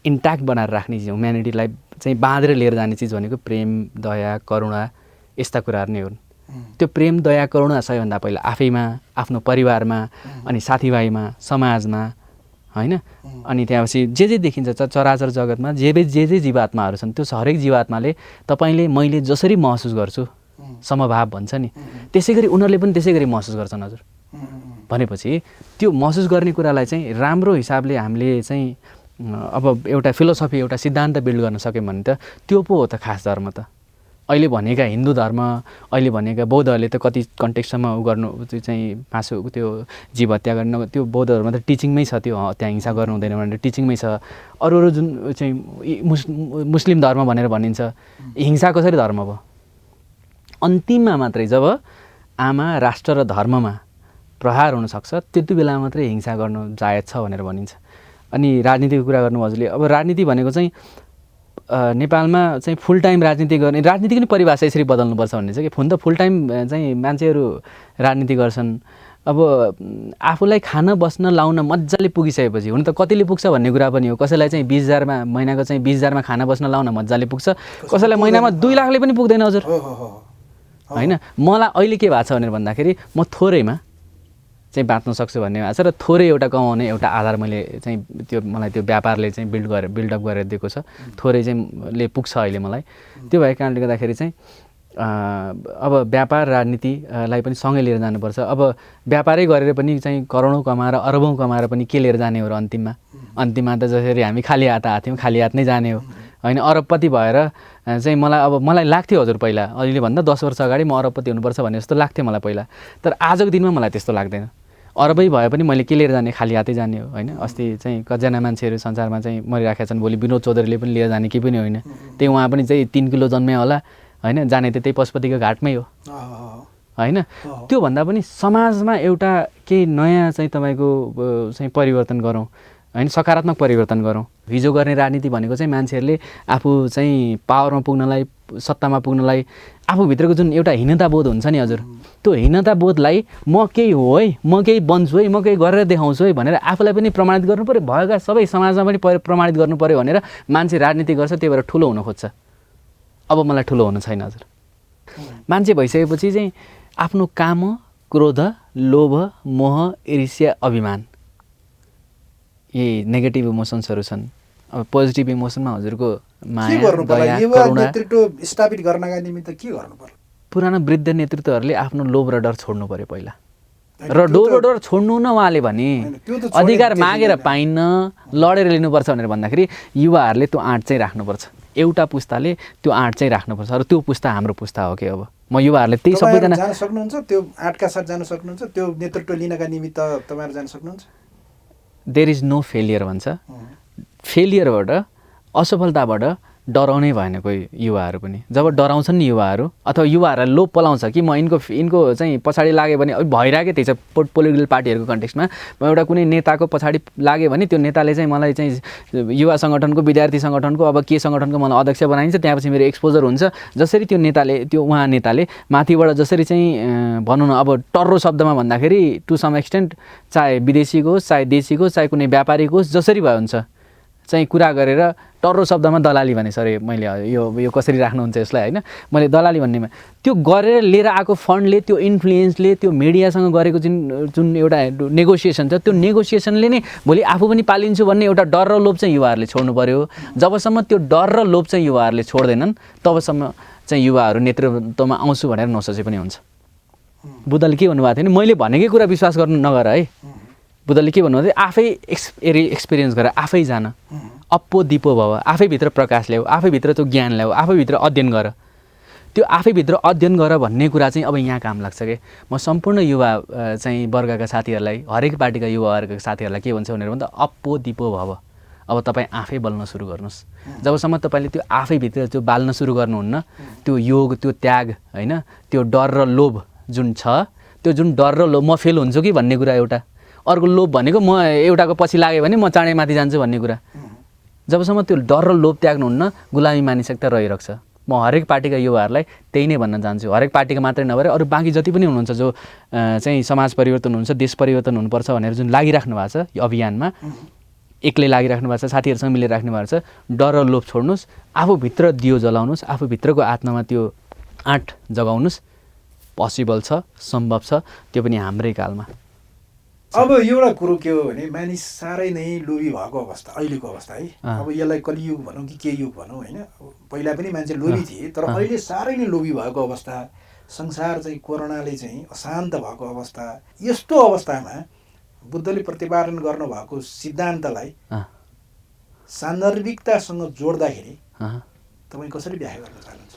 इन्ट्याक्ट बनाएर राख्ने चिज, ह्युम्यानिटीलाई चाहिँ बाँधेर लिएर जाने चिज भनेको प्रेम, दया, करुणा, यस्ता कुराहरू नै हुन्। त्यो प्रेम, दया, करुणा सबैभन्दा पहिला आफैमा, आफ्नो परिवारमा, अनि साथीभाइमा, समाजमा होइन। अनि त्यहाँपछि जे देखिन्छ चराचर जगतमा जे जीवात्माहरू छन्, त्यो हरेक जीवात्माले तपाईँले मैले जसरी महसुस गर्छु, समभाव भन्छ नि, त्यसै गरी उनीहरूले पनि त्यसै गरी महसुस गर्छन्। हजुर, भनेपछि त्यो महसुस गर्ने कुरालाई चाहिँ राम्रो हिसाबले हामीले चाहिँ अब एउटा फिलोसफी, एउटा सिद्धान्त बिल्ड गर्न सक्यौँ भने त त्यो पो हो त खास धर्म त। अहिले भनेका हिन्दू धर्म, अहिले भनेका बौद्धहरूले त कति कन्टेक्स्टमा गर्नु, त्यो चाहिँ मासु, त्यो जीव हत्या गर्न, त्यो बौद्ध धर्म त टिचिङमै छ, त्यो त्यहाँ हिंसा गर्नु हुँदैन भनेर टिचिङमै छ। अरू जुन चाहिँ मुस्लिम धर्म भनेर भनिन्छ, हिंसा कसरी धर्म भयो? अन्तिममा मात्रै जब आमा, राष्ट्र र धर्ममा प्रहार हुनसक्छ, त्यति बेला मात्रै हिंसा गर्नु जायज छ भनेर भनिन्छ। अनि राजनीतिको कुरा गर्नु हजुरले, अब राजनीति भनेको चाहिँ नेपालमा चाहिँ फुल टाइम राजनीति गर्ने, राजनीतिको नि परिभाषा यसरी बदल्नुपर्छ भन्ने छ कि फुल टाइम चाहिँ मान्छेहरू राजनीति गर्छन्। अब आफूलाई खान बस्न लाउन मजाले पुगिसकेपछि, हुन त कतिले पुग्छ भन्ने कुरा पनि हो। कसैलाई चाहिँ 20,000मा महिनाको चाहिँ 20,000मा खाना बस्न लाउन मजाले पुग्छ, कसैलाई महिनामा 2 लाखले पनि पुग्दैन। हजुर होइन, मलाई अहिले के भएको छ भनेर भन्दाखेरि म थोरैमा चाहिँ बाँच्न सक्छु भन्ने भएको छ, र थोरै एउटा कमाउने एउटा आधार मैले चाहिँ मलाई त्यो व्यापारले चाहिँ बिल्डअप गरेर दिएको छ, थोरै चाहिँ ले पुग्छ अहिले मलाई। त्यो भएको कारणले गर्दाखेरि चाहिँ अब व्यापार राजनीतिलाई पनि सँगै लिएर जानुपर्छ। अब व्यापारै गरेर पनि चाहिँ करोडौँ कमाएर अरबौँ कमाएर पनि के लिएर जाने हो र अन्तिममा त जसरी हामी खाली हात आएको थियौँ खाली हात नै जाने हो होइन। अरबपति भएर चाहिँ मलाई लाग्थ्यो हजुर पहिला, अहिलेभन्दा 10 वर्ष अगाडि म अरबपति हुनुपर्छ भन्ने जस्तो लाग्थ्यो मलाई पहिला। तर आजको दिनमा मलाई त्यस्तो लाग्दैन। अरबै भए पनि मैले के लिएर जाने, खाली हातै जाने हो होइन। अस्ति चाहिँ कतिजना मान्छेहरू संसारमा चाहिँ मरिराखेका छन्, भोलि विनोद चौधरीले पनि लिएर जाने केही पनि होइन। त्यही उहाँ पनि चाहिँ 3 किलो जन्मे होला होइन, जाने त त्यही पशुपतिको घाटमै हो होइन। त्योभन्दा पनि समाजमा एउटा केही नयाँ चाहिँ तपाईँको चाहिँ परिवर्तन गरौँ होइन, सकारात्मक परिवर्तन गरौँ। हिजो गर्ने राजनीति भनेको चाहिँ मान्छेहरूले आफू चाहिँ पावरमा पुग्नलाई, सत्तामा पुग्नलाई आफूभित्रको जुन एउटा हीनताबोध हुन्छ नि हजुर, त्यो हीनताबोधलाई म केही हो है, म केही बन्छु है, म केही गरेर देखाउँछु है भनेर आफूलाई पनि प्रमाणित गर्नु पऱ्यो, भएका सबै समाजमा पनि प्रमाणित गर्नु पऱ्यो भनेर मान्छे राजनीति गर्छ। त्यही भएर ठुलो हुन खोज्छ। अब मलाई ठुलो हुनु छैन हजुर। मान्छे भइसकेपछि चाहिँ आफ्नो काम, क्रोध, लोभ, मोह, ईर्ष्या, अभिमान, यी नेगेटिभ इमोसन्सहरू छन्। अब पोजिटिभ इमोसनमा हजुरको माया, दया, करुणा नेतृत्व स्थापित गर्नका निमित्त के गर्नु पर्यो? पुरानो वृद्ध नेतृत्वहरूले आफ्नो लोभ र डर छोड्नु पर्यो पहिला। र लोभ र डर छोड्नु न उहाँले भने अधिकार मागेर पाइन्न, लडेर लिनुपर्छ भनेर भन्दाखेरि युवाहरूले त्यो आँट चाहिँ राख्नुपर्छ। एउटा पुस्ताले त्यो आँट चाहिँ राख्नुपर्छ र त्यो पुस्ता हाम्रो पुस्ता हो कि अब म युवाहरूले त्यही सबैजना जान सक्नुहुन्छ, त्यो आँटका साथ जान सक्नुहुन्छ, त्यो नेतृत्व लिनका निमित्त तपाईँहरू जान सक्नुहुन्छ। देयर इज नो फेलियर भन्छ। फेलियरबाट, असफलताबाट डराउनै भएन कोही युवाहरू पनि। जब डराउँछन् नि युवाहरू अथवा युवाहरूलाई लोभ पलाउँछ कि म यिनको चाहिँ पछाडि लाग्यो भने भइरहेकै त्यही छ पोलिटिकल पार्टीहरूको कन्टेक्स्टमा, म एउटा कुनै नेताको पछाडि लाग्यो भने त्यो नेताले चाहिँ मलाई चाहिँ युवा सङ्गठनको, विद्यार्थी सङ्गठनको, अब के सङ्गठनको मलाई अध्यक्ष बनाइन्छ, त्यहाँपछि मेरो एक्सपोजर हुन्छ। जसरी त्यो उहाँ नेताले माथिबाट जसरी चाहिँ भनौँ न अब टर्रो शब्दमा भन्दाखेरि टु सम एक्सटेन्ट चाहे विदेशीको होस्, चाहे देशीको होस्, चाहे कुनै व्यापारीको होस्, जसरी भए हुन्छ चाहिँ कुरा गरेर टर्रो शब्दमा दलाली भने, सरी मैले यो कसरी राख्नुहुन्छ यसलाई होइन, मैले दलाली भन्नेमा त्यो गरेर लिएर आएको फन्डले, त्यो इन्फ्लुएन्सले, त्यो मिडियासँग गरेको जुन एउटा नेगोसिएसन छ, त्यो नेगोसिएसनले नै भोलि आफू पनि पालिन्छु भन्ने एउटा डर र लोभ चाहिँ युवाहरूले छोड्नु पऱ्यो। जबसम्म त्यो डर र लोभ चाहिँ युवाहरूले छोड्दैनन् तबसम्म चाहिँ युवाहरू नेतृत्वमा आउँछु भनेर नसोचे पनि हुन्छ। बुद्धले के भन्नुभएको थियो नि, मैले भनेकै कुरा विश्वास गर्नु नगर है। बुद्धले के भन्नुभयो, आफै एक्सपिरियन्स गरेर आफै जान, अप्पो दिपो भव, आफैभित्र प्रकाश ल्याऊ, आफैभित्र त्यो ज्ञान ल्याऊ, आफैभित्र अध्ययन गर। त्यो आफैभित्र अध्ययन गर भन्ने कुरा चाहिँ अब यहाँ काम लाग्छ कि म सम्पूर्ण युवा चाहिँ वर्गका साथीहरूलाई, हरेक पार्टीका युवा वर्गका साथीहरूलाई के भन्छ भनेर भन्दा अप्पो दिपो भव। अब तपाईँ आफै बल्न सुरु गर्नुहोस्। जबसम्म तपाईँले त्यो आफैभित्र त्यो बाल्न सुरु गर्नुहुन्न, त्यो योग, त्यो त्याग होइन, त्यो डर र लोभ जुन छ, त्यो जुन डर र लोभ, म फेल हुन्छु कि भन्ने कुरा एउटा, अर्को लोभ भनेको म एउटाको पछि लाग्यो भने म चाँडै माथि जान्छु भन्ने कुरा। जबसम्म त्यो डर र लोभ त्याग्नुहुन्न, गुलामी मानिसकता रहिरहेको छ। म हरेक पार्टीका युवाहरूलाई त्यही नै भन्न चाहन्छु। हरेक पार्टीका मात्रै नभएर अरू बाँकी जति पनि हुनुहुन्छ जो चाहिँ समाज परिवर्तन हुन्छ, देश परिवर्तन हुनुपर्छ भनेर जुन लागिराख्नु भएको छ यो अभियानमा, एक्लै लागिराख्नु भएको छ, साथीहरूसँग मिलेर राख्नु भएको छ, डर र लोभ छोड्नुहोस्, आफूभित्र दियो जलाउनुहोस्, आफूभित्रको आत्मामा त्यो आँट जगाउनुहोस्। पोसिबल छ, सम्भव छ, त्यो पनि हाम्रै कालमा। अब एउटा कुरो के हो भने मानिस साह्रै नै लोभी भएको अवस्था, अहिलेको अवस्था है। अब यसलाई कलियुग भनौँ कि के युग भनौँ होइन, पहिला पनि मान्छे लोभी थिए, तर अहिले साह्रै नै लोभी भएको अवस्था, संसार चाहिँ कोरोनाले चाहिँ अशान्त भएको अवस्था। यस्तो अवस्थामा बुद्धले प्रतिपादन गर्नुभएको सिद्धान्तलाई सान्दर्भिकतासँग जोड्दाखेरि तपाईँ कसरी व्याख्या गर्न चाहनुहुन्छ?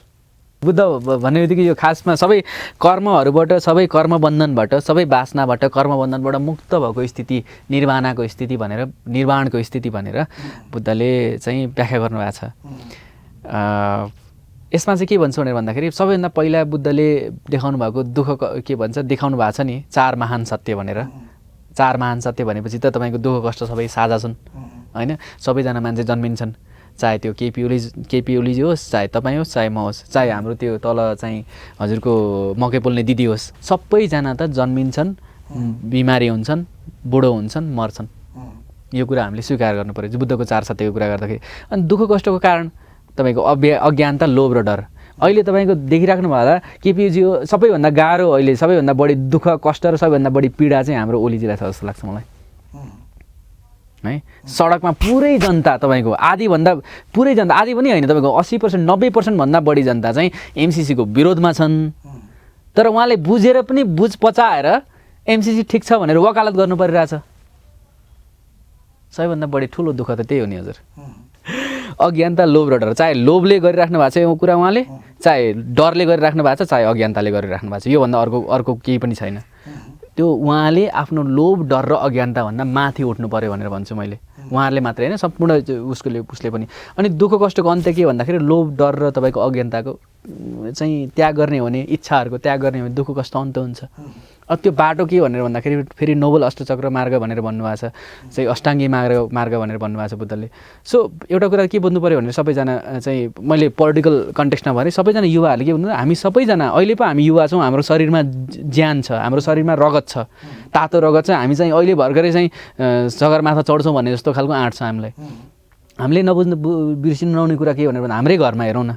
बुद्ध भन्ने बित्तिकै यो खासमा सबै कर्महरूबाट, सबै कर्मबन्धनबाट, सबै वासनाबाट, कर्मबन्धनबाट मुक्त भएको स्थिति, निर्वाणको स्थिति भनेर बुद्धले चाहिँ व्याख्या गर्नुभएको छ। यसमा चाहिँ के भन्छ भनेर भन्दाखेरि सबैभन्दा पहिला बुद्धले देखाउनु भएको दुःख के भन्छ, देखाउनु भएको छ नि 4 महान सत्य भनेर। 4 महान सत्य भनेपछि त तपाईँको दुःख कष्ट सबै साझा छन् होइन, सबैजना मान्छे जन्मिन्छन्, चाहे त्यो केपी ओलीजी होस्, चाहे तपाईँ होस्, चाहे म होस्, चाहे हाम्रो त्यो तल चाहिँ हजुरको मकै पोल्ने दिदी होस्, सबैजना त जन्मिन्छन्, बिमारी हुन्छन्, बुढो हुन्छन्, मर्छन्। यो कुरा हामीले स्वीकार गर्नु पऱ्यो बुद्धको 4 सत्यको कुरा गर्दाखेरि। अनि दुःख कष्टको कारण तपाईँको अज्ञानता, लोभ र डर। अहिले तपाईँको देखिराख्नु भयो केपीजी हो, सबैभन्दा गाह्रो अहिले सबैभन्दा बढी दुःख कष्ट र सबैभन्दा बढी पीडा चाहिँ हाम्रो ओलीजीलाई छ जस्तो लाग्छ मलाई। है। सडकमा पुरै जनता तपाईँको आधीभन्दा पुरै जनता, आधी पनि होइन, तपाईँको 80% 90% भन्दा बढी जनता चाहिँ एमसिसीको विरोधमा छन्। तर उहाँले बुझेर पनि बुझ पचाएर एमसिसी ठिक छ भनेर वकालत गर्नु परिरहेछ। सबैभन्दा बढी ठुलो दुःख त त्यही हो नि हजुर। अज्ञानता, लोभ र डर, चाहे लोभले गरिराख्नु भएको छ यो कुरा उहाँले, चाहे डरले गरिराख्नु भएको छ, चाहे अज्ञानताले गरिराख्नु भएको छ, योभन्दा अर्को केही पनि छैन। त्यो उहाँले आफ्नो लोभ, डर र अज्ञानताभन्दा माथि उठ्नु पर्यो भनेर भन्छु मैले। उहाँहरूले मात्रै होइन, सम्पूर्ण उसले पनि। अनि दुःख कष्टको अन्त्य के भन्दाखेरि लोभ, डर र तपाईँको अज्ञानताको चाहिँ त्याग गर्ने हो भने, इच्छाहरूको त्याग गर्ने हो भने दुःख कष्ट अन्त्य हुन्छ। अब त्यो बाटो के भनेर भन्दाखेरि फेरि नोबल अष्टचक्र मार्ग भनेर भन्नुभएको छ, चाहिँ अष्टाङ्गी मार्ग भनेर भन्नुभएको छ बुद्धले। सो एउटा कुरा के बुझ्नु पऱ्यो भनेर सबैजना चाहिँ मैले पोलिटिकल कन्टेक्स्टमा भने सबैजना युवाहरूले के भन्नु, हामी सबैजना अहिले पो हामी युवा छौँ, हाम्रो शरीरमा ज्यान छ, हाम्रो शरीरमा रगत छ, तातो रगत छ। हामी चाहिँ अहिले भर्खरै चाहिँ सगरमाथा चढ्छौँ भन्ने जस्तो खालको आँट छ हामीलाई। हामीले नबुझ्नु बिर्सिनु नहुने कुरा के भनेर भन्दा हाम्रै घरमा हेरौँ न,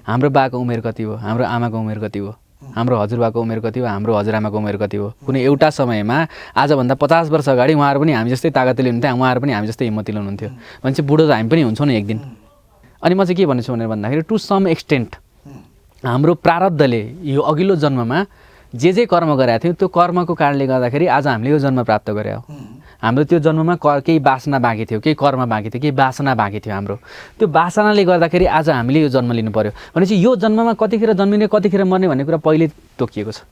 हाम्रो बाको उमेर कति हो, हाम्रो आमाको उमेर कति हो, हाम्रो हजुरबाको उमेर कति हो, हाम्रो हजुरआमाको उमेर कति हो। कुनै एउटा समयमा आजभन्दा 50 वर्ष अगाडि उहाँहरू पनि हामी जस्तै तागतिलो हुनुहुन्थ्यो, उहाँहरू पनि हामी जस्तै हिम्मतिलो हुनुहुन्थ्यो भने चाहिँ बुढो त हामी पनि हुन्छौँ नि एक दिन। अनि म चाहिँ के भन्छु भनेर भन्दाखेरि टु सम एक्सटेन्ट हाम्रो प्रारब्धले यो अघिल्लो जन्ममा जे कर्म गरेका थियौँ त्यो कर्मको कारणले गर्दाखेरि आज हामीले यो जन्म प्राप्त गरे हो। हाम्रो त्यो जन्ममा केही वासना बाँकी थियो, केही कर्म बाँकी थियो, केही वासना बाँकी थियो हाम्रो। त्यो वासनाले गर्दाखेरि आज हामीले यो जन्म लिनु पर्यो भनेपछि यो जन्ममा कतिखेर जन्मिने कतिखेर मर्ने भन्ने कुरा पहिले तोकिएको छ।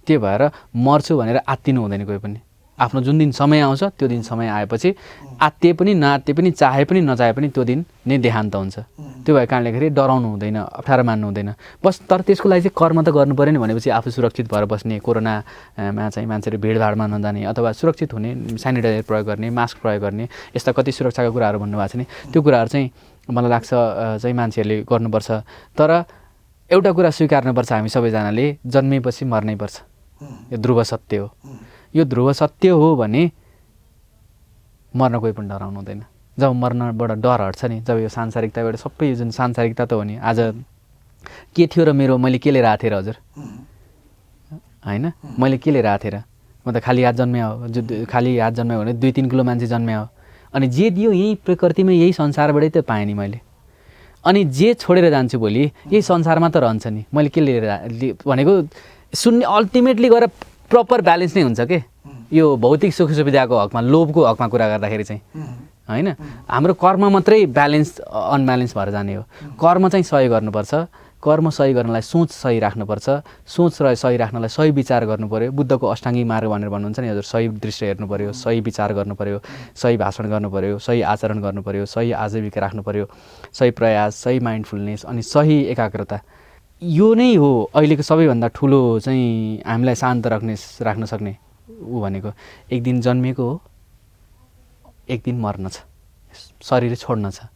त्यो भएर मर्छु भनेर आत्तिनु हुँदैन कोही पनि। आफ्नो जुन दिन समय आउँछ त्यो दिन समय आएपछि आत्तिए पनि नआत्तिए पनि चाहे पनि नचाहे पनि त्यो दिन नै देहान्त हुन्छ। त्यो भएको कारणले गर्दाखेरि डराउनु हुँदैन, अप्ठ्यारो मान्नु हुँदैन बस। तर त्यसको लागि चाहिँ कर्म त गर्नु पऱ्यो नि भनेपछि आफू सुरक्षित भएर बस्ने, कोरोनामा चाहिँ मान्छेहरू भिडभाडमा नजाने अथवा सुरक्षित हुने, सेनिटाइजर प्रयोग गर्ने, मास्क प्रयोग गर्ने, यस्ता कति सुरक्षाको कुराहरू भन्नुभएको छ नि, त्यो कुराहरू चाहिँ मलाई लाग्छ चाहिँ मान्छेहरूले गर्नुपर्छ। तर एउटा कुरा स्वीकार्नुपर्छ, हामी सबैजनाले जन्मेपछि मर्नै पर्छ, यो ध्रुव सत्य हो। यो ध्रुव सत्य हो भने मर्न कोही पनि डराउनु हुँदैन। जब मर्नबाट डर हट्छ नि, जब यो सांसारिकताबाट सबै यो जुन सांसारिकता त हो नि, आज के थियो र मेरो मैले के लिएर आएको थिएँ र हजुर होइन, मैले के लिएर आएको थिएँ र, म त खाली हात जन्म्या हो, खाली हात जन्म्यो भने 2-3 किलो मान्छे जन्म्या हो। अनि जे दियो यही प्रकृतिमा यही संसारबाटै त पाएँ नि मैले। अनि जे छोडेर जान्छु भोलि यही संसारमा त रहन्छ नि, मैले के लिएर भनेको शून्य अल्टिमेटली गएर प्रपर ब्यालेन्स नै हुन्छ के यो भौतिक सुख सुविधाको हकमा, लोभको हकमा कुरा गर्दाखेरि चाहिँ होइन। हाम्रो कर्म मात्रै ब्यालेन्स अनब्यालेन्स भएर जाने हो। कर्म चाहिँ सही गर्नुपर्छ, कर्म सही गर्नलाई सोच सही राख्नुपर्छ, सोच सही राख्नलाई सही विचार गर्नु पऱ्यो। बुद्धको अष्टाङ्गी मार्ग भनेर भन्नुहुन्छ नि हजुर, सही दृश्य हेर्नु पऱ्यो, सही विचार गर्नु पऱ्यो, सही भाषण गर्नु पऱ्यो, सही आचरण गर्नु पऱ्यो, सही आजीविका राख्नु पऱ्यो, सही प्रयास, सही माइन्डफुलनेस अनि सही एकाग्रता। यो नै हो अहिलेको सबैभन्दा ठुलो चाहिँ हामीलाई शान्त राख्न सक्ने ऊ भनेको। एक दिन जन्मिएको हो, एक दिन मर्न छ, शरीर छोड्न छ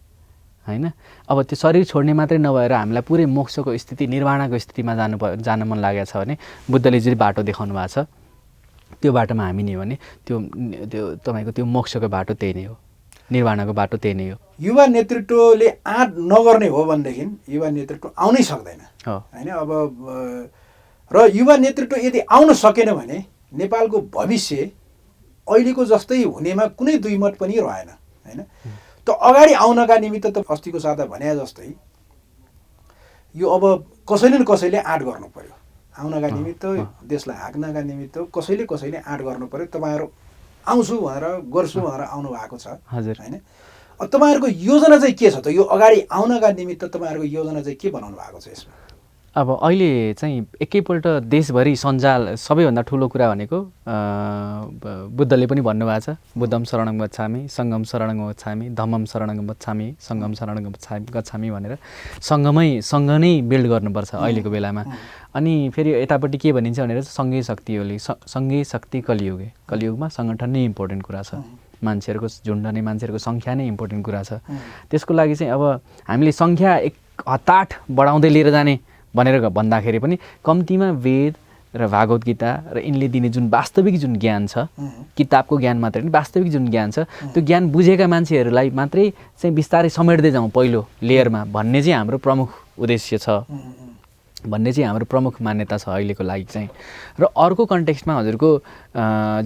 होइन। अब त्यो शरीर छोड्ने मात्रै नभएर हामीलाई पुरै मोक्षको स्थिति, निर्वाणको स्थितिमा जान मन लागेको छ भने बुद्धले जे बाटो देखाउनु भएको छ त्यो बाटोमा हामी नै हो भने त्यो तपाईँको त्यो मोक्षको बाटो त्यही नै हो, निर्वाणको बाटो त्यही नै हो। युवा नेतृत्वले आँट नगर्ने हो भनेदेखि युवा नेतृत्व आउनै सक्दैन होइन। अब र युवा नेतृत्व यदि आउन सकेन भने नेपालको भविष्य अहिलेको जस्तै हुनेमा कुनै दुई मत पनि रहेन होइन। त अगाडि आउनका निमित्त त अस्तिको साता भने जस्तै यो अब कसैले न कसैले आँट गर्नु पर्यो। आउनका निमित्त, देशलाई हाँक्नका निमित्त कसैले आँट गर्नु पर्यो। तपाईँहरू आउँछु भनेर गर्छु भनेर आउनु भएको छ होइन। तपाईँहरूको योजना चाहिँ के छ त? यो अगाडि आउनका निमित्त तपाईँहरूको योजना चाहिँ के बनाउनु भएको छ यसमा? अब अहिले चाहिँ एकैपल्ट देशभरि सञ्जाल सबैभन्दा ठुलो कुरा भनेको बुद्धले पनि भन्नुभएको छ, बुद्धम शरणं गच्छामि, सङ्गम शरणं गच्छामि, धम्मम शरणं गच्छामि, सङ्गम शरणं गच्छामि भनेर सँगै नै बिल्ड गर्नुपर्छ अहिलेको बेलामा। अनि फेरि यतापट्टि के भनिन्छ भनेर सँगै शक्ति हो, सँगै शक्ति कलियुगमा सङ्गठन नै इम्पोर्टेन्ट कुरा छ। मान्छेहरूको झुन्ड नै, मान्छेहरूको सङ्ख्या नै इम्पोर्टेन्ट कुरा छ। त्यसको लागि चाहिँ अब हामीले सङ्ख्या एक हताट बढाउँदै लिएर जाने भनेर भन्दाखेरि पनि कम्तीमा वेद र भागवत गीता र यिनले दिने जुन वास्तविक जुन ज्ञान छ, किताबको ज्ञान मात्रै होइन, वास्तविक जुन ज्ञान छ त्यो ज्ञान बुझेका मान्छेहरूलाई मात्रै चाहिँ बिस्तारै समेट्दै जाउँ पहिलो लेयरमा भन्ने चाहिँ हाम्रो प्रमुख उद्देश्य छ भन्ने चाहिँ हाम्रो प्रमुख मान्यता छ अहिलेको लागि चाहिँ। र अर्को कन्टेक्स्टमा हजुरको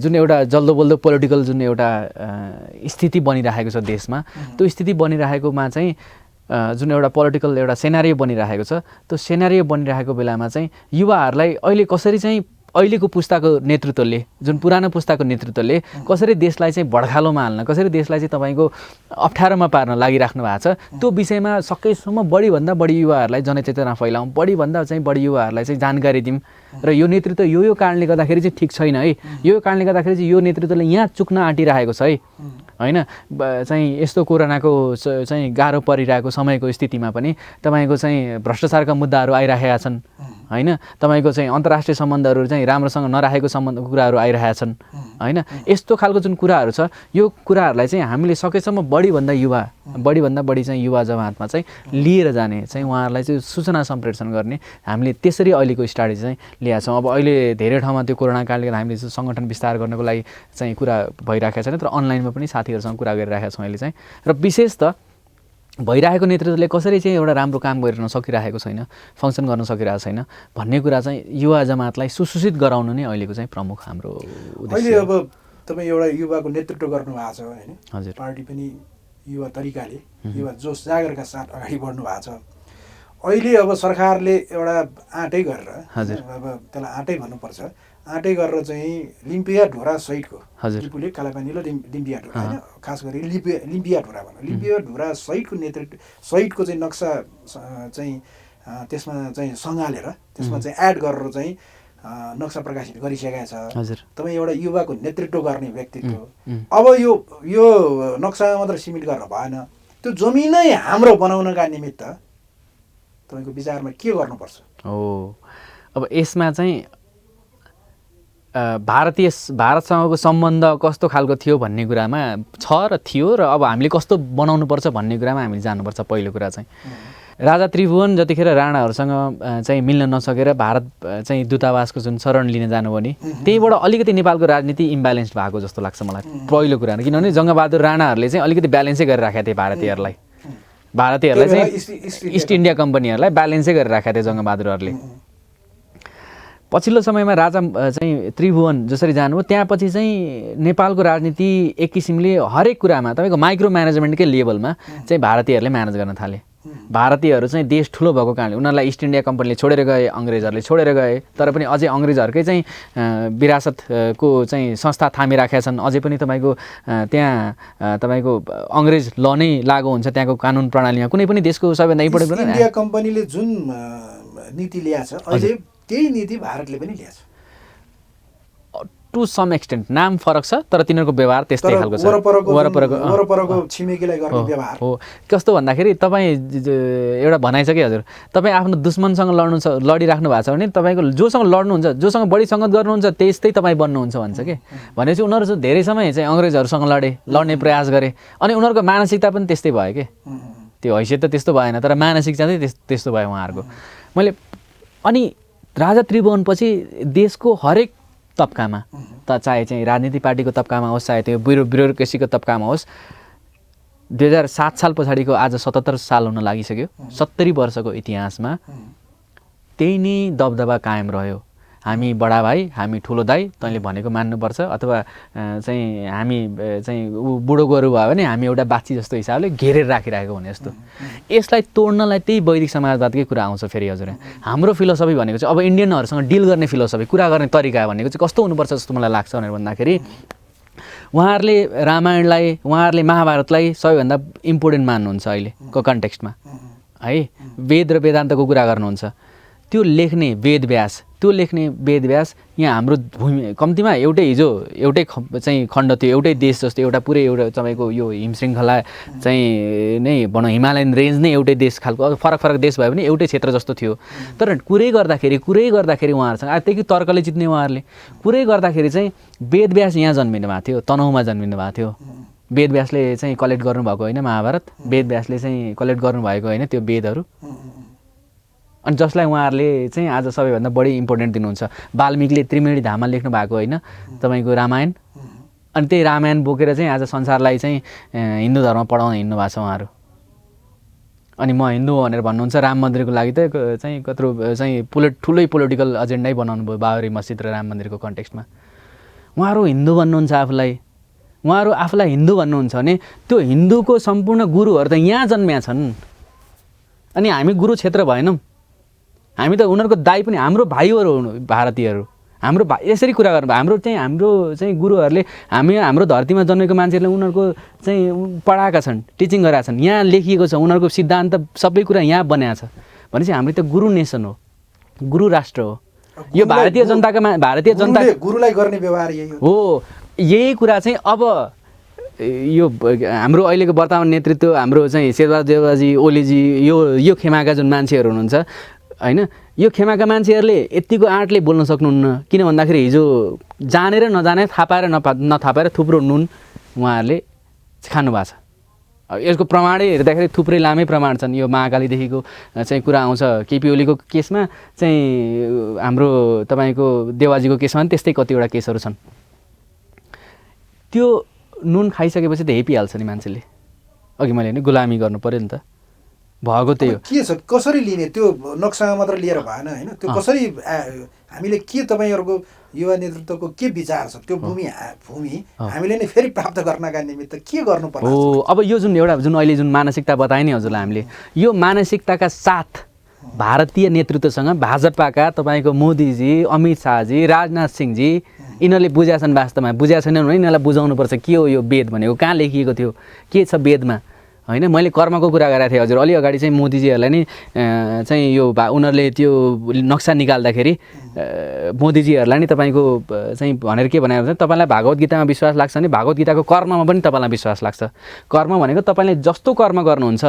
जुन एउटा जल्दो बल्दो पोलिटिकल जुन एउटा स्थिति बनिरहेको छ देशमा, त्यो स्थिति बनिरहेकोमा चाहिँ जुन एउटा पोलिटिकल एउटा सेनारियो बनिरहेको छ, त्यो सेनारियो बनिरहेको बेलामा चाहिँ युवाहरूलाई अहिले कसरी चाहिँ अहिलेको पुस्ताको नेतृत्वले, जुन पुरानो पुस्ताको नेतृत्वले कसरी देशलाई चाहिँ भड्खालोमा हाल्न, कसरी देशलाई चाहिँ तपाईँको अप्ठ्यारोमा पार्न लागिराख्नु भएको छ, त्यो विषयमा सकेसम्म बढीभन्दा बढी युवाहरूलाई जनचेतना फैलाउँ, बढीभन्दा चाहिँ बढी युवाहरूलाई चाहिँ जानकारी दिउँ। र यो नेतृत्व यो कारणले गर्दाखेरि चाहिँ ठिक छैन है, यो कारणले गर्दाखेरि चाहिँ यो नेतृत्वले यहाँ चुक्न आँटिरहेको छ है, होइन चाहिँ यस्तो कोरोनाको चाहिँ गाह्रो परिरहेको समयको स्थितिमा पनि तपाईँको चाहिँ भ्रष्टाचारका मुद्दाहरू आइरहेका छन्, होइन तपाईँको चाहिँ अन्तर्राष्ट्रिय सम्बन्धहरू चाहिँ राम्रोसँग नराखेको कुराहरू आइरहेका छन्, होइन यस्तो खालको जुन कुराहरू छ, यो कुराहरूलाई चाहिँ हामीले सकेसम्म बढीभन्दा बढी चाहिँ युवा जमातमा चाहिँ लिएर जाने चाहिँ उहाँहरूलाई चाहिँ सूचना सम्प्रेषण गर्ने हामीले त्यसरी अहिलेको स्ट्राटेजी चाहिँ ल्याएको छौँ। अब अहिले धेरै ठाउँमा त्यो कोरोना कारणले गर्दा हामीले सङ्गठन विस्तार गर्नको लागि चाहिँ कुरा भइरहेको छैन, तर अनलाइनमा पनि साथीहरूसँग कुरा गरिरहेका छौँ अहिले चाहिँ। र विशेष त भइरहेको नेतृत्वले कसरी चाहिँ एउटा राम्रो काम गरिन सकिरहेको छैन, फङ्सन गर्न सकिरहेको छैन भन्ने कुरा चाहिँ युवा जमातलाई सुसूचित गराउनु नै अहिलेको चाहिँ प्रमुख हाम्रो उद्देश्य। अहिले अब तपाईँ एउटा युवाको नेतृत्व गर्नुभएको छ होइन, हजुर, पार्टी पनि युवा तरिकाले युवा जोस जागरका साथ अगाडि बढ्नु भएको छ। अहिले अब सरकारले एउटा आँटै गरेर, हजुर, अब त्यसलाई आँटै भन्नुपर्छ, आँटै गरेर चाहिँ लिम्पिया ढोरा सहितको, लिपुले कालापानी र लिम्पिया ढोरा होइन, खास गरी लिम्पिया ढोरा भनौँ, लिम्पिया ढोरा सहितको नेतृत्व सहितको चाहिँ नक्सा चाहिँ त्यसमा चाहिँ सँगालेर त्यसमा चाहिँ एड गरेर चाहिँ नक्सा प्रकाशित गरिसकेका छ। तपाईँ एउटा युवाको नेतृत्व गर्ने व्यक्तित्व, अब यो नक्सामा मात्र सीमित गर्न भएन, त्यो जमिनै हाम्रो बनाउनका निमित्त तपाईँको विचारमा के गर्नुपर्छ? अब यसमा चाहिँ भारतसँगको सम्बन्ध कस्तो खालको थियो भन्ने कुरामा छ र थियो, र अब हामीले कस्तो बनाउनुपर्छ भन्ने कुरामा हामीले जानुपर्छ। पहिलो कुरा चाहिँ राजा त्रिभुवन जतिखेर राणाहरूसँग चाहिँ मिल्न नसकेर भारत चाहिँ दूतावासको जुन शरण लिन जानुभयो नि, त्यहीबाट अलिकति नेपालको राजनीति इम्ब्यालेन्स भएको जस्तो लाग्छ मलाई पहिलो कुरा। किनभने जङ्गबहादुर राणाहरूले चाहिँ अलिकति ब्यालेन्सै गरेर राखेका थिए भारतीयहरूलाई चाहिँ इस्ट इन्डिया कम्पनीहरूलाई ब्यालेन्सै गरेर राखेका थिए जङ्गबहादुरहरूले। पछिल्लो समयमा राजा चाहिँ त्रिभुवन जसरी जानुभयो त्यहाँपछि चाहिँ नेपालको राजनीति एक किसिमले हरेक कुरामा तपाईँको माइक्रो म्यानेजमेन्टकै लेभलमा चाहिँ भारतीयहरूले म्यानेज गर्न थाले। भारतीयहरू चाहिँ देश ठुलो भएको कारणले उनीहरूलाई इस्ट इन्डिया कम्पनीले छोडेर गए, अङ्ग्रेजहरूले छोडेर गए, तर पनि अझै अङ्ग्रेजहरूकै चाहिँ विरासतको चाहिँ संस्था थामिराखेका छन्। अझै पनि तपाईँको त्यहाँ तपाईँको अङ्ग्रेज ल नै लागु हुन्छ त्यहाँको कानुन प्रणालीमा। कुनै पनि देशको सबैभन्दा इम्पोर्टेन्ट इन्डिया कम्पनीले जुन नीति ल्याएको छ अहिले त्यही नीति भारतले पनि ल्याएको छ टु सम एक्सटेन्ट। नाम फरक छ तर तिनीहरूको व्यवहार त्यस्तै खालको छ, वरपरको छिमेकीलाई गर्ने व्यवहार हो। कस्तो भन्दाखेरि तपाईँ एउटा भनाइ छ कि हजुर, तपाईँ आफ्नो दुश्मनसँग लडिराख्नु भएको छ भने तपाईँको जोसँग लड्नुहुन्छ, जोसँग बढी सङ्गत गर्नुहुन्छ त्यस्तै तपाईँ बन्नुहुन्छ भन्छ कि। भनेपछि उनीहरू चाहिँ धेरै समय चाहिँ अङ्ग्रेजहरूसँग लड्ने प्रयास गरे, अनि उनीहरूको मानसिकता पनि त्यस्तै भयो कि। त्यो हैसियत त त्यस्तो भएन तर मानसिकता चाहिँ त्यस्तो भयो उहाँहरूको। अनि राजा त्रिभुवनपछि देशको हरेक तब्कामा, त चाहे चाहिँ राजनीतिक पार्टीको तब्कामा होस्, चाहे त्यो ब्युरोक्रेसीको तब्कामा होस्, 2007 साल पछाडिको आज 77 साल हुन लागिसक्यो। 70 वर्षको इतिहासमा त्यही नै दबदबा कायम रह्यो। हामी बडा भाइ, हामी ठुलो दाइ, तैँले भनेको मान्नुपर्छ, अथवा चाहिँ हामी चाहिँ बुढो गोरु भयो भने हामी एउटा बाछी जस्तो हिसाबले घेरेर राखिरहेको भने जस्तो। यसलाई तोड्नलाई त्यही वैदिक समाजवादकै कुरा आउँछ फेरि हजुर। हाम्रो फिलोसफी भनेको चाहिँ अब इन्डियनहरूसँग डिल गर्ने फिलोसफी, कुरा गर्ने तरिका भनेको चाहिँ कस्तो हुनुपर्छ जस्तो मलाई लाग्छ भनेर भन्दाखेरि उहाँहरूले रामायणलाई, उहाँहरूले महाभारतलाई सबैभन्दा इम्पोर्टेन्ट मान्नुहुन्छ अहिलेको कन्टेक्स्टमा है। वेद र वेदान्तको कुरा गर्नुहुन्छ, त्यो लेख्ने वेदव्यास यहाँ हाम्रो भूमि कम्तीमा एउटै चाहिँ खण्ड थियो, एउटै देश जस्तो, एउटा पुरै एउटा तपाईँको यो हिमशृङ्खला चाहिँ नै भनौँ हिमालयन रेन्ज नै एउटै देश खालको, फरक देश भयो भने एउटै क्षेत्र जस्तो थियो। तर कुरै गर्दाखेरि उहाँहरूसँग त्यही तर्कले जित्ने उहाँहरूले कुरै गर्दाखेरि चाहिँ वेदव्यास यहाँ जन्मिनु भएको थियो, तनहुँमा जन्मिनु भएको थियो। वेदव्यासले चाहिँ कलेक्ट गर्नुभएको होइन महाभारत, वेदव्यासले चाहिँ कलेक्ट गर्नुभएको होइन त्यो वेदहरू, अनि जसलाई उहाँहरूले चाहिँ आज सबैभन्दा बढी इम्पोर्टेन्ट दिनुहुन्छ। वाल्मिकीले त्रिवेणी धाममा लेख्नु भएको होइन तपाईँको रामायण, अनि त्यही रामायण बोकेर चाहिँ आज संसारलाई चाहिँ हिन्दू धर्म पढाउन हिँड्नु भएको छ उहाँहरू। अनि म हिन्दू हो भनेर भन्नुहुन्छ। राम मन्दिरको लागि त चाहिँ कत्रो चाहिँ ठुलै पोलिटिकल एजेन्डै बनाउनु भयो बाबरी मस्जिद र राम मन्दिरको कन्टेक्स्टमा। उहाँहरू हिन्दू भन्नुहुन्छ आफूलाई, उहाँहरू आफूलाई हिन्दू भन्नुहुन्छ भने त्यो हिन्दूको सम्पूर्ण गुरुहरू त यहाँ जन्मिया छन् अनि हामी गुरु क्षेत्र भएनौँ। हामी त उनीहरूको दाइ पनि हाम्रो भाइहरू हुनु भारतीयहरू, हाम्रो भाइ यसरी कुरा गर्नु। हाम्रो चाहिँ गुरुहरूले हाम्रो धरतीमा जन्मेको मान्छेहरूले उनीहरूको चाहिँ पढाएका छन्, टिचिङ गराएका छन्, यहाँ लेखिएको छ, उनीहरूको सिद्धान्त सबै कुरा यहाँ बनाएको छ भनेपछि हाम्रो त गुरु नेसन हो, गुरु राष्ट्र हो यो। भारतीय जनता गुरुलाई गर्ने व्यवहार यही हो। यही कुरा चाहिँ अब यो हाम्रो अहिलेको वर्तमान नेतृत्व हाम्रो चाहिँ शेरबहादुर देउवाजी, ओलीजी, यो खेमाका जुन मान्छेहरू हुनुहुन्छ होइन, यो खेमाका मान्छेहरूले यतिको आँटले बोल्न सक्नुहुन्न। किन भन्दाखेरि हिजो जानेर नजाने, थाहा पाएर नथाहा पाएर थुप्रो नुन उहाँहरूले खानु भएको छ। यसको प्रमाणै हेर्दाखेरि थुप्रै लामै प्रमाण छन्। यो महाकालीदेखिको चाहिँ कुरा आउँछ, केपी ओलीको केसमा चाहिँ हाम्रो तपाईँको देवाजीको केसमा पनि त्यस्तै कतिवटा केसहरू छन्। त्यो नुन खाइसकेपछि त हेपिहाल्छ नि मान्छेले। अघि मैले नि गुलामी गर्नु पऱ्यो नि त, भएको त्यही हो। के छ, कसरी लिने त्यो नक्सामा मात्र लिएर भएन होइन, त्यो कसरी हामीले के तपाईँहरूको युवा नेतृत्वको के विचार छ, त्यो भूमि हामीले नै फेरि प्राप्त गर्नका निमित्त के गर्नुपर्छ? हो, अब यो जुन अहिले जुन मानसिकता बताए नि हजुरलाई हामीले, यो मानसिकताका साथ भारतीय नेतृत्वसँग भाजपाका तपाईँको मोदीजी, अमित शाहजी, राजनाथ सिंहजी यिनीहरूले बुझेका छन्। वास्तवमा बुझेका छैनन् भने यिनीहरूलाई बुझाउनुपर्छ के हो यो वेद भनेको, कहाँ लेखिएको थियो, के छ वेदमा होइन। मैले कर्मको कुरा गरेको थिएँ हजुर अलि अगाडि चाहिँ मोदीजीहरूलाई नि चाहिँ यो उनीहरूले त्यो नक्सा निकाल्दाखेरि मोदीजीहरूलाई नि तपाईँको चाहिँ भनेर के भनेको छ, तपाईँलाई भागवत गीतामा विश्वास लाग्छ भने भागवत गीताको कर्ममा पनि तपाईँलाई विश्वास लाग्छ। कर्म भनेको तपाईँले जस्तो कर्म गर्नुहुन्छ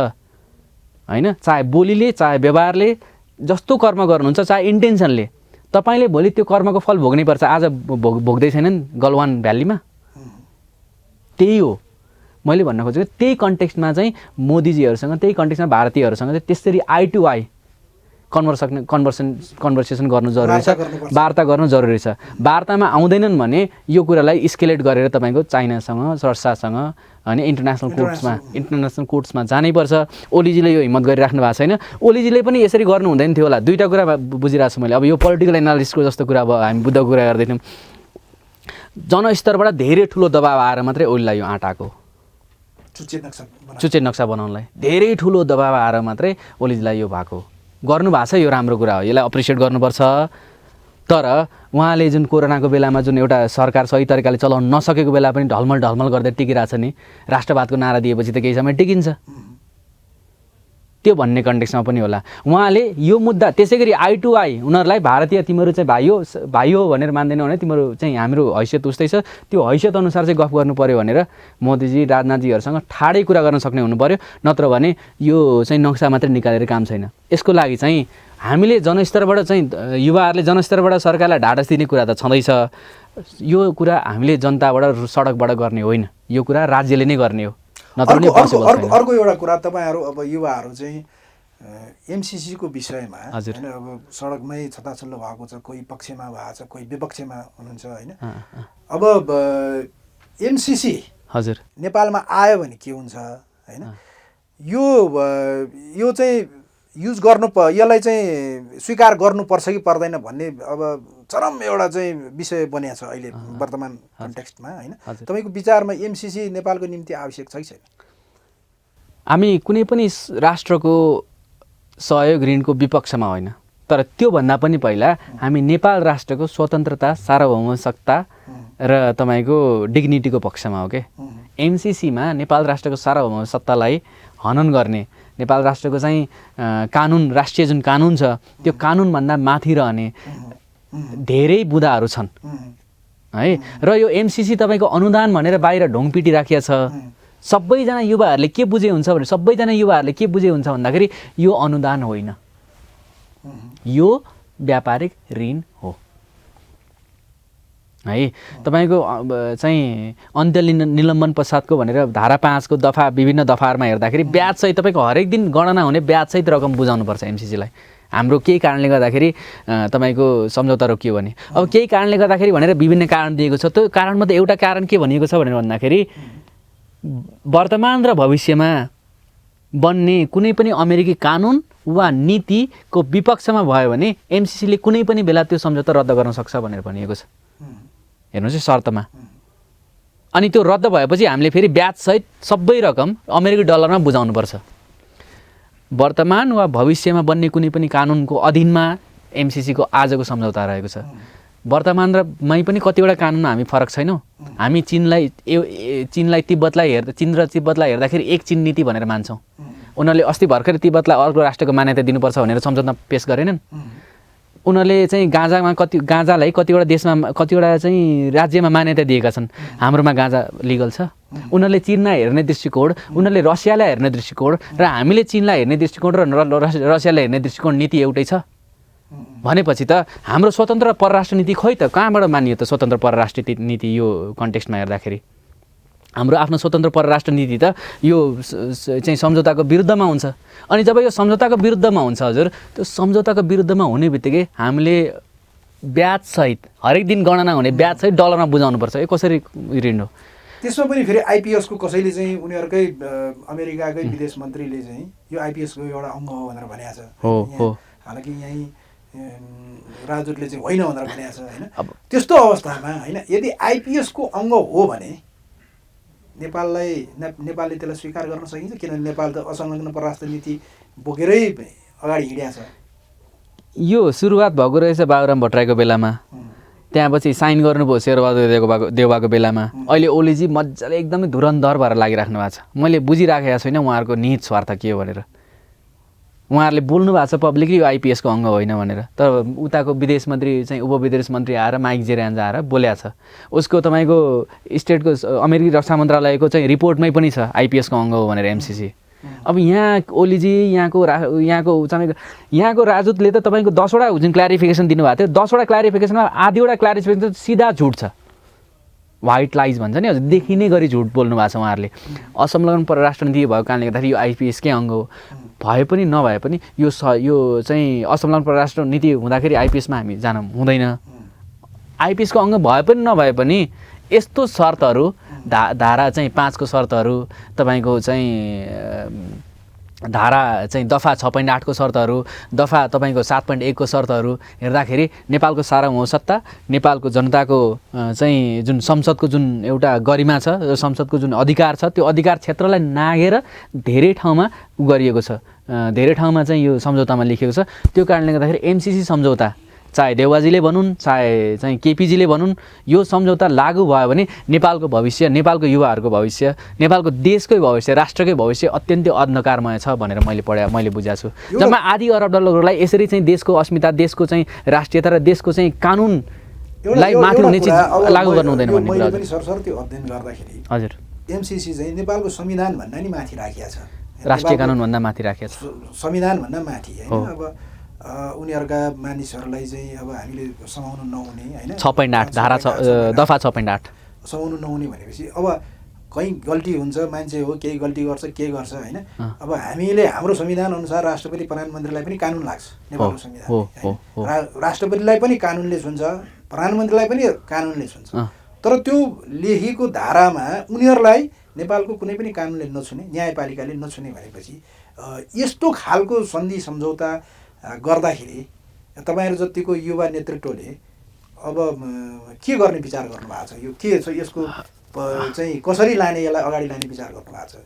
होइन, चाहे बोलीले चाहे व्यवहारले जस्तो कर्म गर्नुहुन्छ, चाहे इन्टेन्सनले, तपाईँले भोलि त्यो कर्मको फल भोग्नै पर्छ। आज भोग्दै छैनन् गलवान भ्यालीमा, त्यही हो मैले भन्न खोजेको। त्यही कन्टेक्स्टमा चाहिँ मोदीजीहरूसँग, त्यही कन्टेक्स्टमा भारतीयहरूसँग चाहिँ त्यसरी आई टु आई कन्भर्सेसन गर्नु जरुरी छ, वार्ता गर्नु जरुरी छ। वार्तामा आउँदैनन् भने यो कुरालाई स्केलेट गरेर तपाईँको चाइनासँग, रसियासँग अनि इन्टरनेसनल कोर्ट्समा जानैपर्छ। ओलीजीले यो हिम्मत गरिराख्नु भएको छैन। ओलीजीले पनि यसरी गर्नु हुँदैन थियो होला। दुईवटा कुरा बुझिरहेको छु मैले। अब यो पोलिटिकल एनालिसिसको जस्तो कुरा भयो, हामी बुद्धको कुरा गर्दैथ्यौँ। जनस्तरबाट धेरै ठुलो दबाब आएर मात्रै ओलीलाई यो आँट आएको, चुच्चे नक्सा बनाउनलाई धेरै ठुलो दबाब आएर मात्रै ओलीजीलाई यो भएको। गर्नु भएको छ, यो राम्रो कुरा हो, यसलाई अप्रिसिएट गर्नुपर्छ। तर उहाँले जुन कोरोनाको बेलामा जुन एउटा सरकार सही तरिकाले चलाउन नसकेको बेला पनि ढलमल गर्दै टिकिरहेछ नि, राष्ट्रवादको नारा दिएपछि त केही समय टिकिन्छ, त्यो भन्ने कन्टेक्स्टमा पनि होला। उहाँले यो मुद्दा त्यसै गरी आई टु आई उनीहरूलाई भारतीय तिमीहरू चाहिँ भाइ हो भनेर मान्दैनौ भने तिमीहरू चाहिँ हाम्रो हैसियत उस्तै छ, त्यो हैसियत अनुसार चाहिँ गफ गर्नु पऱ्यो भनेर मोदीजी राजनाथजीहरूसँग ठाडै कुरा गर्न सक्ने हुनु पऱ्यो। नत्र भने यो चाहिँ नक्सा मात्रै निकालेर काम छैन। यसको लागि चाहिँ हामीले जनस्तरबाट चाहिँ युवाहरूले जनस्तरबाट सरकारलाई ढाडस दिने कुरा त छँदैछ। यो कुरा हामीले जनताबाट सडकबाट गर्ने होइन, यो कुरा राज्यले नै गर्ने हो। अर्को एउटा कुरा, तपाईँहरू अब युवाहरू चाहिँ एमसिसीको विषयमा होइन, अब सडकमै छताछुल्लो भएको छ, कोही पक्षमा भएको छ, कोही विपक्षमा हुनुहुन्छ होइन। अब एमसिसी हजुर नेपालमा आयो भने के हुन्छ होइन, यो चाहिँ युज यसलाई चाहिँ स्वीकार गर्नुपर्छ कि पर्दैन भन्ने अब चरम एउटा चाहिँ विषय बनिएको छ अहिले वर्तमान कन्टेक्स्टमा होइन। तपाईँको विचारमा एमसिसी नेपालको निम्ति आवश्यक छ कि छैन? हामी कुनै पनि राष्ट्रको सहयोग ऋणको विपक्षमा होइन, तर त्योभन्दा पनि पहिला हामी नेपाल राष्ट्रको स्वतन्त्रता, सार्वभौमसत्ता र तपाईँको डिग्निटीको पक्षमा हो। के एमसिसीमा नेपाल राष्ट्रको सार्वभौमसत्तालाई हनन गर्ने, नेपाल राष्ट्रको चाहिँ कानुन, राष्ट्रिय जुन कानुन छ त्यो कानुनभन्दा माथि रहने धेरै बुदाहरू छन् है। र यो एमसिसी तपाईँको अनुदान भनेर बाहिर ढोङपिटी राखिया छ। सबैजना युवाहरूले के बुझे हुन्छ भने भन्दाखेरि यो अनुदान होइन, यो व्यापारिक ऋण हो है। तपाईँको चाहिँ अन्त्य निलम्बन पश्चातको भनेर धारा 5 को दफा विभिन्न दफाहरूमा हेर्दाखेरि ब्याज सहित तपाईँको हरेक दिन गणना हुने ब्याज सहित रकम बुझाउनुपर्छ एमसिसीलाई। हाम्रो केही कारणले गर्दाखेरि तपाईँको सम्झौता रोकियो भने, अब केही कारणले गर्दाखेरि भनेर विभिन्न कारण दिएको छ। त्यो कारणमध्ये एउटा कारण के भनिएको छ भनेर भन्दाखेरि वर्तमान र भविष्यमा बन्ने कुनै पनि अमेरिकी कानुन वा नीतिको विपक्षमा भयो भने एमसिसीले कुनै पनि बेला त्यो सम्झौता रद्द गर्न सक्छ भनेर भनिएको छ। हेर्नुहोस् है शर्तमा। अनि त्यो रद्द भएपछि हामीले फेरि ब्याजसहित सबै रकम अमेरिकी डलरमा बुझाउनुपर्छ। वर्तमान वा भविष्यमा बन्ने कुनै पनि कानुनको अधीनमा एमसिसीको आजको सम्झौता रहेको छ। वर्तमान र मै पनि कतिवटा कानुनमा हामी फरक छैनौँ। हामी चीन र तिब्बतलाई हेर्दाखेरि एक चीन नीति भनेर मान्छौँ। उनीहरूले अस्ति भर्खरै तिब्बतलाई अर्को राष्ट्रको मान्यता दिनुपर्छ भनेर सम्झौता पेश गरेनन्। उनीहरूले चाहिँ गाँजालाई कतिवटा चाहिँ राज्यमा मान्यता दिएका छन्। हाम्रोमा गाँजा लिगल छ। उनीहरूले चीनलाई हेर्ने दृष्टिकोण, उनीहरूले रसियालाई हेर्ने दृष्टिकोण र हामीले चीनलाई हेर्ने दृष्टिकोण र रसियालाई हेर्ने दृष्टिकोण नीति एउटै छ भनेपछि त हाम्रो स्वतन्त्र परराष्ट्र नीति खोइ त कहाँबाट मानियो त? स्वतन्त्र परराष्ट्र नीति यो कन्टेक्स्टमा हेर्दाखेरि हाम्रो आफ्नो स्वतन्त्र परराष्ट्र नीति त यो चाहिँ सम्झौताको विरुद्धमा हुन्छ। अनि जब यो सम्झौताको विरुद्धमा हुन्छ हजुर, त्यो सम्झौताको विरुद्धमा हुने बित्तिकै हामीले ब्याजसहित हरेक दिन गणना हुने ब्याजसहित डलरमा बुझाउनुपर्छ। यो कसरी ऋण हो? त्यसमा पनि फेरि आइपिएसको कसैले चाहिँ उनीहरूकै अमेरिकाकै विदेश मन्त्रीले चाहिँ यो आइपिएसको एउटा अङ्ग हो भनेर भनेको छ। हो। हालाकि यहीँ राजदूतले चाहिँ होइन भनेर भनेको छ होइन। त्यस्तो अवस्थामा होइन, यदि आइपिएसको अङ्ग हो भने नेपालले त्यसलाई स्वीकार गर्न सकिन्छ? किनभने नेपाल त असंलग्न परराष्ट्र नीति बोकेरै अगाडि हिँडेको छ। यो सुरुवात भएको रहेछ बाबुराम भट्टराईको बेलामा, त्यहाँपछि साइन गर्नुभयो शेरबहादुर देउवाको बेलामा। अहिले ओलीजी मजाले एकदमै धुरन्धर भएर लागिराख्नु भएको छ। मैले बुझिराखेको छैन उहाँहरूको निहित स्वार्थ के हो भनेर। उहाँहरूले बोल्नु भएको छ पब्लिकली यो आइपिएसको अङ्ग होइन भनेर, तर उताको विदेश मन्त्री चाहिँ उपविदेश मन्त्री आएर माइक जेरान्जा आएर बोलेको छ। उसको तपाईँको स्टेटको अमेरिकी रक्षा मन्त्रालयको चाहिँ रिपोर्टमै पनि छ आइपिएसको अङ्ग हो भनेर एमसिसी। अब यहाँ ओलीजी यहाँको राजदूतले त तपाईँको 10वटा जुन क्ल्यारिफिकेसन दिनुभएको थियो, 10वटा क्ल्यारिफिकेसनमा आधीवटा क्ल्यारिफिकेसन सिधा झुट छ। व्हाइट लाइज भन्छ नि, हजुर देखिने गरी झुट बोल्नु भएको छ उहाँहरूले। असंलग्न परराष्ट्र नीति भएको कारणले गर्दाखेरि यो आइपिएसकै अङ्ग हो भए पनि नभए पनि यो चाहिँ असंलग्न परराष्ट्र नीति हुँदाखेरि आइपिएसमा हामी जान हुँदैन। आइपिएसको अङ्ग भए पनि नभए पनि यस्तो शर्तहरू धारा चाहिँ 5 को शर्तहरू, तपाईँको चाहिँ धारा चाहिँ दफा 6.8 को शर्तहरू, दफा तपाईँको 7.1 को शर्तहरू हेर्दाखेरि नेपालको सार्वभौमसत्ता, नेपालको जनताको चाहिँ जुन संसदको जुन एउटा गरिमा छ, संसदको जुन अधिकार छ, त्यो अधिकार क्षेत्रलाई नाघेर धेरै ठाउँमा गरिएको छ, धेरै ठाउँमा चाहिँ यो सम्झौतामा लेखिएको छ। त्यो कारणले गर्दाखेरि एमसिसी सम्झौता चाहे देउवाजीले भनुन् चाहे चाहिँ केपीजीले भनुन्, यो सम्झौता लागू भयो भने नेपालको भविष्य, नेपालको युवाहरूको भविष्य, नेपालको देशकै भविष्य, राष्ट्रकै भविष्य अत्यन्तै अन्धकारमय छ भनेर मैले बुझाएको छु। जम्मा आधी अरब डलरलाई यसरी चाहिँ देशको अस्मिता, देशको चाहिँ राष्ट्रियता र देशको चाहिँ कानुनलाई माथि हुने चिज लागू गर्नु हुँदैन भन्ने कुरा पनि सरसर्ती अध्ययन गर्दाखेरि हजुर एमसिसी चाहिँ नेपालको संविधान भन्दा नि माथि राखिएको छ, राष्ट्रिय कानुनभन्दा माथि राखिएको छ, संविधान भन्दा माथि होइन। अब उनीहरूका मानिसहरूलाई चाहिँ अब हामीले समाउनु नहुने होइन, 6.8 धारा दफा 6.8 समाउनु नहुने भनेपछि अब कहीँ गल्ती हुन्छ, मान्छे हो केही गल्ती गर्छ के गर्छ होइन। अब हामीले हाम्रो संविधान अनुसार राष्ट्रपति प्रधानमन्त्रीलाई पनि कानुन लाग्छ नेपालको संविधान, राष्ट्रपतिलाई पनि कानुनले छुन्छ, प्रधानमन्त्रीलाई पनि कानुनले छुन्छ। तर त्यो लेखिएको धारामा उनीहरूलाई नेपालको कुनै पनि कानुनले नछुने, न्यायपालिकाले नछुने भनेपछि यस्तो खालको सन्धि सम्झौता गर्दाखेरि तपाईँहरू जतिको युवा नेतृत्वले अब के गर्ने विचार गर्नुभएको छ? यो के छ, यसको चाहिँ कसरी लाने, यसलाई अगाडि लाने विचार गर्नुभएको छ?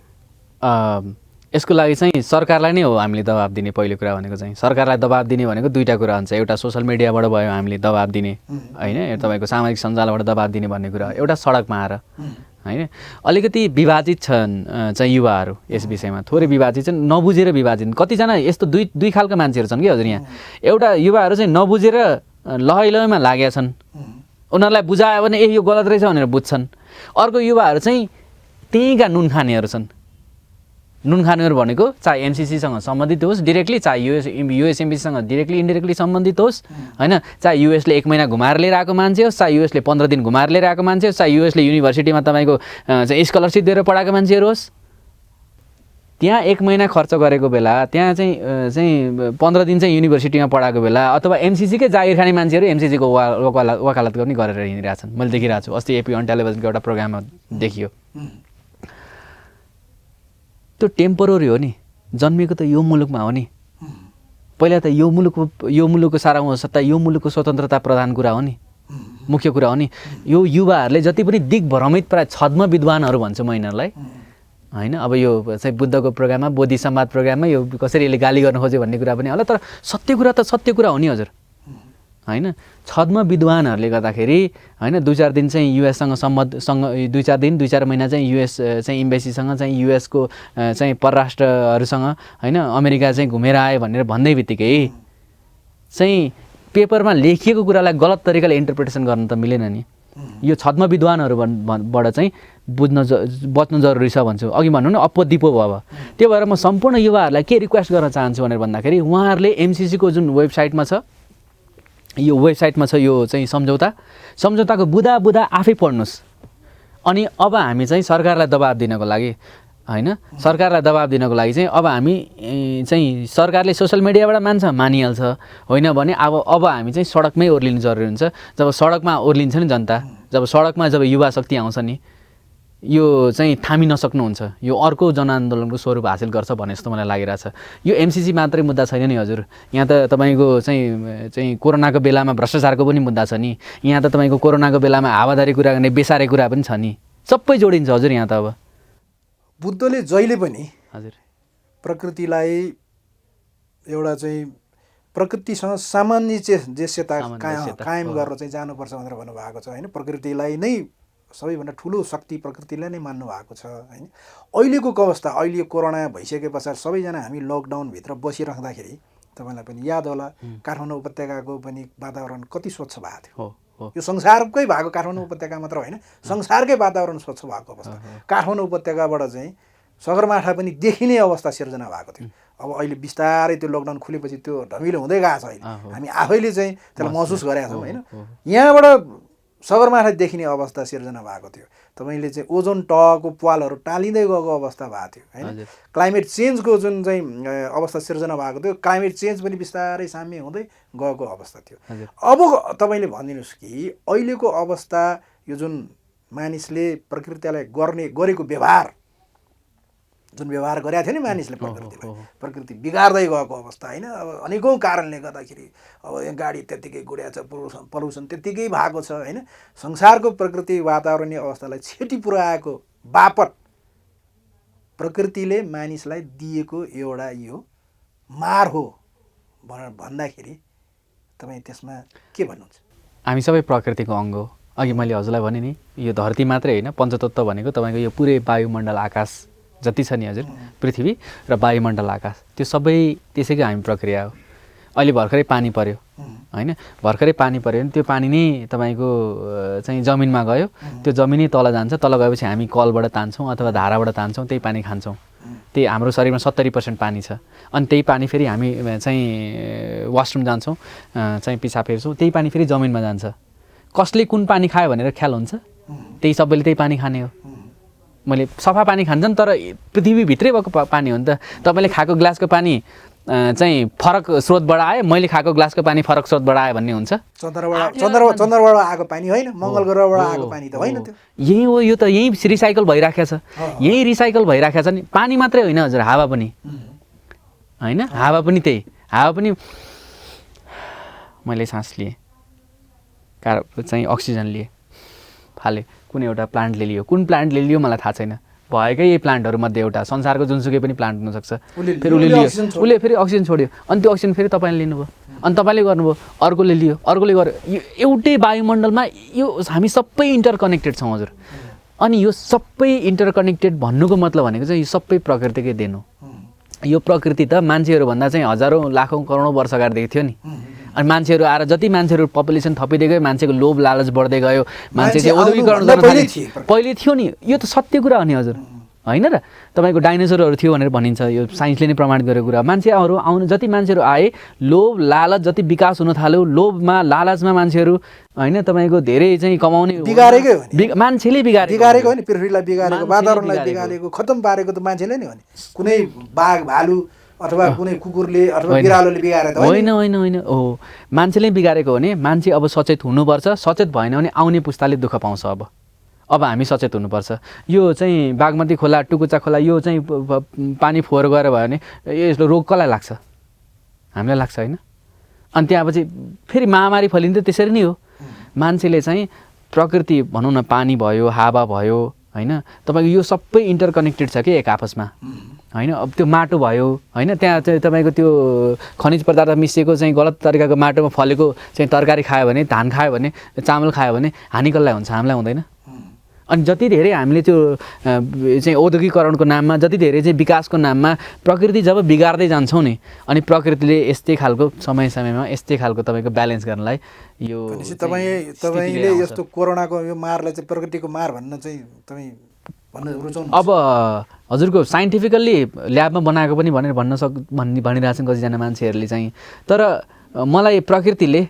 यसको लागि चाहिँ सरकारलाई नै हो हामीले दबाब दिने। पहिलो कुरा भनेको चाहिँ सरकारलाई दबाब दिने भनेको दुईवटा कुरा हुन्छ। एउटा सोसल मिडियाबाट भयो हामीले दबाब दिने होइन, तपाईँको सामाजिक सञ्जालबाट दबाब दिने भन्ने कुरा, एउटा सडकमा आएर होइन। अलिकति विभाजित छन् चाहिँ युवाहरू यस विषयमा, थोरै विभाजित छन्, नबुझेर विभाजित। कतिजना यस्तो दुई खालका मान्छेहरू छन् कि हजुर यहाँ। एउटा युवाहरू चाहिँ नबुझेर लहैमा लागेका छन्, उनीहरूलाई बुझायो भने यो गलत रहेछ भनेर बुझ्छन्। अर्को युवाहरू चाहिँ त्यहीँका नुन खानेहरू छन्। नुन खानेहरू भनेको चाहे एमसिसीसँग सम्बन्धित होस् डिरेक्टली, चाहे युएस एमबिसीसँग डिरेक्टली इन्डिरेक्टली सम्बन्धित होस् होइन, चाहे युएसले 1 महिना घुमाएर लिएर आएको मान्छे होस्, चाहे युएसले 15 दिन घुमाएर लिएर आएको मान्छे होस्, चाहे युएसले युनिभर्सिटीमा तपाईँको चाहिँ स्कलरसिप दिएर पढाएको मान्छेहरू होस्। त्यहाँ 1 महिना खर्च गरेको बेला, त्यहाँ चाहिँ 15 दिन चाहिँ युनिभर्सिटीमा पढाएको बेला, अथवा एमसिसीकै जागिर खाने मान्छेहरू एमसिसीको वकालत पनि गरेर हिँडिरहेछन्। मैले देखिरहेको छु, अस्ति एपी अन टेलिभिजनको एउटा प्रोग्राममा देखियो। त्यो टेम्पोररी हो नि, जन्मेको त यो मुलुकमा हो नि। पहिला त यो मुलुकको सारामा सत्ता यो मुलुकको स्वतन्त्रता प्रधान कुरा हो नि, मुख्य कुरा हो नि। यो युवाहरूले जति पनि दिग्भ्रमित प्राय छद्म विद्वानहरू भन्छु म यिनीहरूलाई होइन। अब यो चाहिँ बुद्धको प्रोग्राममा बोधि संवाद प्रोग्राममा यो कसरी यसले गाली गर्न खोज्यो भन्ने कुरा पनि होला, तर सत्य कुरा त सत्य कुरा हो नि हजुर होइन। छद्म विद्वानहरूले गर्दाखेरि होइन 2-4 दिन चाहिँ युएससँग सम्बन्धसँग 2-4 दिन 2-4 महिना चाहिँ युएस चाहिँ इम्बेसीसँग चाहिँ युएसको चाहिँ परराष्ट्रहरूसँग होइन अमेरिका चाहिँ घुमेर आयो भनेर भन्दै बित्तिकै चाहिँ पेपरमा लेखिएको कुरालाई गलत तरिकाले इन्टरप्रिटेसन गर्न त मिलेन नि। यो छद्म विद्वानहरूबाट चाहिँ बच्नु जरुरी छ भन्छु। अघि भन्नु न अप्पो-दिप्पो भयो। त्यो भएर म सम्पूर्ण युवाहरूलाई के रिक्वेस्ट गर्न चाहन्छु भनेर भन्दाखेरि उहाँहरूले एमसिसीको जुन वेबसाइटमा छ यो चाहिँ सम्झौताको बुदा आफै पढ्नुहोस्। अनि अब हामी चाहिँ सरकारलाई दबाब दिनको लागि होइन सरकारलाई दबाब दिनको लागि चाहिँ अब हामी चाहिँ सरकारले सोसियल मिडियाबाट मान्छ मानिहाल्छ होइन भने अब हामी चाहिँ सडकमै ओर्लिनु जरुरी हुन्छ। जब सडकमा ओर्लिन्छ नि जनता, जब सडकमा जब युवा शक्ति आउँछ नि यो चाहिँ थामी नसक्नुहुन्छ, यो अर्को जनआन्दोलनको स्वरूप हासिल गर्छ भने जस्तो मलाई लागिरहेछ। यो एमसिसी मात्रै मुद्दा छैन नि हजुर, यहाँ त तपाईँको चाहिँ कोरोनाको बेलामा भ्रष्टाचारको पनि मुद्दा छ नि, यहाँ त तपाईँको कोरोनाको बेलामा हावादारी कुरा गर्ने बेसारे कुरा पनि छ नि, सबै जोडिन्छ हजुर यहाँ त। अब बुद्धले जहिले पनि हजुर प्रकृतिलाई एउटा चाहिँ प्रकृतिसँग सामञ्जस्यता कायम गरेर चाहिँ जानुपर्छ भनेर भन्नुभएको छ होइन। प्रकृतिलाई नै सबैभन्दा ठुलो शक्ति प्रकृतिलाई नै मान्नु भएको छ होइन। अहिलेको अवस्था, अहिले कोरोना भइसके पछाडि सबैजना हामी लकडाउनभित्र बसिराख्दाखेरि तपाईँलाई पनि याद होला काठमाडौँ उपत्यकाको पनि वातावरण कति स्वच्छ भएको थियो। यो संसारकै भएको काठमाडौँ उपत्यका मात्र होइन, संसारकै वातावरण स्वच्छ भएको अवस्था। काठमाडौँ उपत्यकाबाट चाहिँ सगरमाथा पनि देखिने अवस्था सिर्जना भएको थियो। अब अहिले बिस्तारै त्यो लकडाउन खुलेपछि त्यो ढमिलो हुँदै गएको छ। अहिले हामी आफैले चाहिँ त्यसलाई महसुस गरेका छौँ होइन। यहाँबाट सगरमाथा देखिने अवस्था सिर्जना भएको थियो। तपाईँले चाहिँ ओजोन तहको पालहरू टालिँदै गएको अवस्था भएको थियो होइन। क्लाइमेट चेन्जको जुन चाहिँ अवस्था सिर्जना भएको थियो, क्लाइमेट चेन्ज पनि बिस्तारै साम्य हुँदै गएको अवस्था थियो। अब तपाईँले भनिदिनुहोस् कि अहिलेको अवस्था यो जुन मानिसले प्रकृतिलाई गरेको व्यवहार, जुन व्यवहार गरेका थियो नि मानिसले प्रकृतिलाई, प्रकृति बिगार्दै गएको अवस्था होइन। अब अनेकौँ कारणले गर्दाखेरि अब यहाँ गाडी त्यत्तिकै गुड्या छ, पल्युसन त्यत्तिकै भएको छ होइन। संसारको प्रकृति वातावरणीय अवस्थालाई क्षति पुर्याएको बापत प्रकृतिले मानिसलाई दिएको एउटा यो मार हो भनेर भन्दाखेरि तपाईँ त्यसमा के भन्नुहुन्छ? हामी सबै प्रकृतिको अङ्ग हो। अघि मैले हजुरलाई भने नि यो धरती मात्रै होइन, पञ्चतत्त्व भनेको तपाईँको यो पुरै वायुमण्डल आकाश जति छ नि हजुर, पृथ्वी र वायुमण्डल आकाश त्यो सबै त्यसैको हामी प्रक्रिया हो। अहिले भर्खरै पानी पर्यो होइन, भर्खरै पानी पर्यो भने त्यो पानी नै तपाईँको चाहिँ जमिनमा गयो, त्यो जमिनै तल जान्छ, तल गएपछि हामी कलबाट तान्छौँ अथवा धाराबाट तान्छौँ, त्यही पानी खान्छौँ। त्यही हाम्रो शरीरमा 70% पानी छ। अनि त्यही पानी फेरि हामी चाहिँ वासरुम जान्छौँ, चाहिँ पिसाब फेर्छौँ, त्यही पानी फेरि जमिनमा जान्छ। कसले कुन पानी खायो भनेर ख्याल हुन्छ? त्यही सबैले त्यही पानी खाने हो। मैले सफा पानी खान्छन् तर पृथ्वीभित्रै भएको पानी हो नि त। तपाईँले खाएको ग्लासको पानी चाहिँ फरक स्रोतबाट आयो, मैले खाएको ग्लासको पानी फरक स्रोतबाट आयो भन्ने हुन्छ? चन्द्रबाट आएको पानी होइन, मङ्गल ग्रहबाट आएको पानी त होइन त्यो। यही हो, यो त यही रिसाइकल भइराखेको छ, यही रिसाइकल भइराखेको छ नि। पानी मात्रै होइन हजुर, हावा पनि होइन, हावा पनि त्यही। हावा पनि मैले सास लिएँ, चाहिँ अक्सिजन लिएँ, फाले कुनै एउटा प्लान्टले लियो, कुन प्लान्टले लियो मलाई थाहा छैन, भएकै यही प्लान्टहरूमध्ये एउटा, संसारको जुनसुकै पनि प्लान्ट हुनसक्छ। फेरि उसले लियो, उसले फेरि अक्सिजन छोड्यो, अनि त्यो अक्सिजन फेरि तपाईँले लिनुभयो, अनि तपाईँले गर्नुभयो, अर्कोले लियो, अर्कोले गर्यो। यो एउटै वायुमण्डलमा यो हामी सबै इन्टरकनेक्टेड छौँ हजुर। अनि यो सबै इन्टरकनेक्टेड भन्नुको मतलब भनेको चाहिँ यो सबै प्रकृतिकै देन हो। यो प्रकृति त मान्छेहरूभन्दा चाहिँ हजारौँ लाखौँ करोडौँ वर्ष अगाडिदेखि थियो नि। अनि मान्छेहरू आएर जति मान्छेहरू पपुलेसन थपिँदै गयो, मान्छेको लोभ लालच बढ्दै गयो, मान्छे चाहिँ औद्योगिकरण गर्न थाल्यो। पहिले थियो नि, यो त सत्य कुरा हो नि हजुर होइन र। तपाईँको डाइनोसरहरू थियो भनेर भनिन्छ, यो साइन्सले नै प्रमाणित गरेको कुरा। मान्छेहरू आउनु जति मान्छेहरू आए, लोभ लालच जति विकास हुन थाल्यो, लोभमा लालचमा मान्छेहरू होइन तपाईँको धेरै चाहिँ कमाउने बिगारेकै हो नि, मान्छेले बिगारेको हो नि। पृथ्वीलाई बिगारेको, वातावरणलाई बिगारेको, खतम पारेको त मान्छेले नै हो नि। कुनै बाघ भालु अथवा कुनै कुकुरले अथवा बिरालोले बिगारे त होइन? होइन होइन हो, मान्छेले बिगारेको हो नि। मान्छे अब सचेत हुनुपर्छ, सचेत भएन भने आउने पुस्ताले दुःख पाउँछ। अब अब हामी सचेत हुनुपर्छ। यो चाहिँ बागमती खोला, टुकुचा खोला यो चाहिँ पानी फोहोर गएर भयो भने यसले रोग कसलाई लाग्छ? हामीलाई लाग्छ होइन? अनि त्यहाँपछि फेरि महामारी फैलिन्छ। त्यसरी नै हो, मान्छेले चाहिँ प्रकृति भनौँ न, पानी भयो, हावा भयो होइन, तपाईँको यो सबै इन्टरकनेक्टेड छ कि एक आपसमा होइन। अब त्यो माटो भयो होइन, त्यहाँ चाहिँ तपाईँको त्यो खनिज पदार्थ मिसिएको चाहिँ गलत तरिकाको माटोमा फलेको चाहिँ तरकारी खायो भने, धान खायो भने, चामल खायो भने हानि कसलाई हुन्छ? हामीलाई हुँदैन? अनि जति धेरै हामीले त्यो चाहिँ औद्योगिकरणको नाममा, जति धेरै चाहिँ विकासको नाममा प्रकृति जब बिगार्दै जान्छौँ नि, अनि प्रकृतिले यस्तै खालको समय समयमा यस्तै खालको तपाईँको ब्यालेन्स गर्नलाई यो तपाईँले यस्तो कोरोनाको यो मारलाई चाहिँ प्रकृतिको मार भन्न चाहिँ तपाईँ भन्न रुचाउनु? अब हजुरको साइन्टिफिकल्ली ल्याबमा बनाएको पनि भनेर भनिरहेछन् कतिजना मान्छेहरूले चाहिँ। तर मलाई प्रकृतिले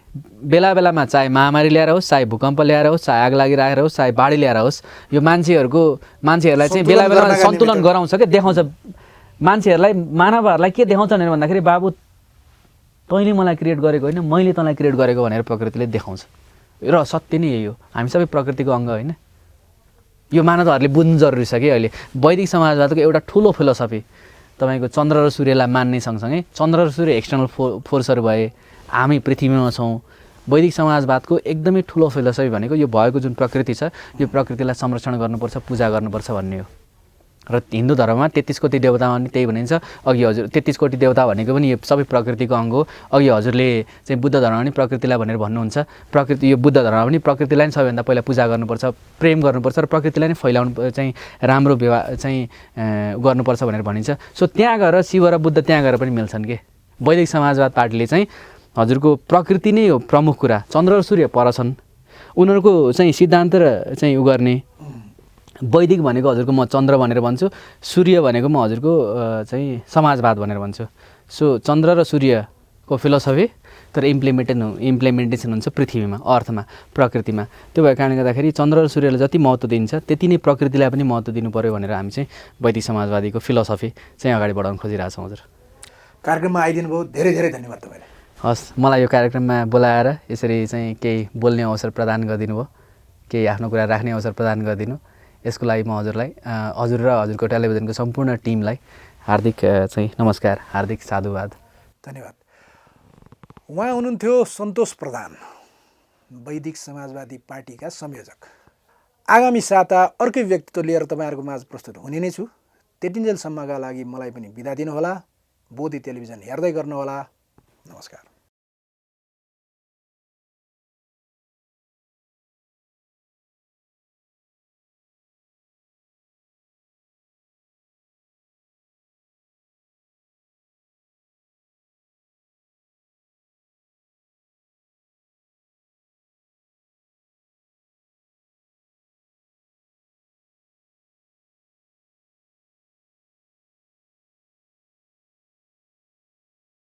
बेला बेलामा चाहे महामारी ल्याएर होस्, चाहे भूकम्प ल्याएर होस्, चाहे आग लागिरहेर होस्, चाहे बाढी ल्याएर होस्, यो मान्छेहरूलाई चाहिँ बेला बेलामा सन्तुलन गराउँछ क्या, देखाउँछ। मान्छेहरूलाई, मानवहरूलाई के देखाउँछ भनेर भन्दाखेरि, बाबु तैँले मलाई क्रिएट गरेको होइन, मैले तँलाई क्रिएट गरेको भनेर प्रकृतिले देखाउँछ। र सत्य नै यही हो, हामी सबै प्रकृतिको अङ्ग होइन? यो मानवहरूले बुझ्नु जरुरी छ कि अहिले वैदिक समाजवादको एउटा ठुलो फिलोसफी तपाईँको चन्द्र र सूर्यलाई मान्ने सँगसँगै चन्द्र र सूर्य एक्सटर्नल फोर्सहरू भए, हामी पृथ्वीमा छौँ। वैदिक समाजवादको एकदमै ठुलो फिलोसफी भनेको यो भएको जुन प्रकृति छ, यो प्रकृतिलाई संरक्षण गर्नुपर्छ, पूजा गर्नुपर्छ भन्ने हो। र हिन्दू धर्ममा 33 कोटी देवतामा पनि त्यही भनिन्छ। अघि हजुर 33 कोटी देवता भनेको पनि यो सबै प्रकृतिको अङ्ग हो। अघि हजुरले चाहिँ बुद्ध धर्ममा पनि प्रकृतिलाई भनेर भन्नुहुन्छ। प्रकृति, यो बुद्ध धर्ममा पनि प्रकृतिलाई नै सबैभन्दा पहिला पूजा गर्नुपर्छ, प्रेम गर्नुपर्छ र प्रकृतिलाई नै फैलाउनु चाहिँ राम्रो व्यवहार चाहिँ गर्नुपर्छ भनेर भनिन्छ। सो त्यहाँ गएर शिव र बुद्ध त्यहाँ गएर पनि मिल्छन् के। वैदिक समाजवाद पार्टीले चाहिँ हजुरको प्रकृति नै हो प्रमुख कुरा, चन्द्र र सूर्य पर छन्। उनीहरूको चाहिँ सिद्धान्त र चाहिँ उ गर्ने, वैदिक भनेको हजुरको म चन्द्र भनेर भन्छु, सूर्य भनेको म हजुरको चाहिँ समाजवाद भनेर भन्छु। सो चन्द्र र सूर्यको फिलोसफी, तर इम्प्लिमेन्टेसन हुन्छ पृथ्वीमा, अर्थमा, प्रकृतिमा। त्यो भएको कारणले गर्दाखेरि चन्द्र र सूर्यलाई जति महत्त्व दिन्छ त्यति नै प्रकृतिलाई पनि महत्त्व दिनु पऱ्यो भनेर हामी चाहिँ वैदिक समाजवादीको फिलोसफी चाहिँ अगाडि बढाउन खोजिरहेछौँ। हजुर कार्यक्रममा आइदिनु भयो, धेरै धेरै धन्यवाद तपाईँलाई। हस्, मलाई यो कार्यक्रममा बोलाएर यसरी चाहिँ केही बोल्ने अवसर प्रदान गरिदिनु भयो, केही आफ्नो कुरा राख्ने अवसर प्रदान गरिदिनु, यसको लागि म हजुरलाई, हजुर र हजुरको टेलिभिजनको सम्पूर्ण टिमलाई हार्दिक चाहिँ नमस्कार, हार्दिक साधुवाद, धन्यवाद। उहाँ हुनुहुन्थ्यो सन्तोष प्रधान, वैदिक समाजवादी पार्टीका संयोजक। आगामी साता अर्कै व्यक्तित्व लिएर तपाईँहरूको माझ प्रस्तुत हुने नै छु। त्यतिन्जेलसम्मका लागि मलाई पनि बिदा दिनुहोला। बोधी टेलिभिजन हेर्दै गर्नुहोला। नमस्कार।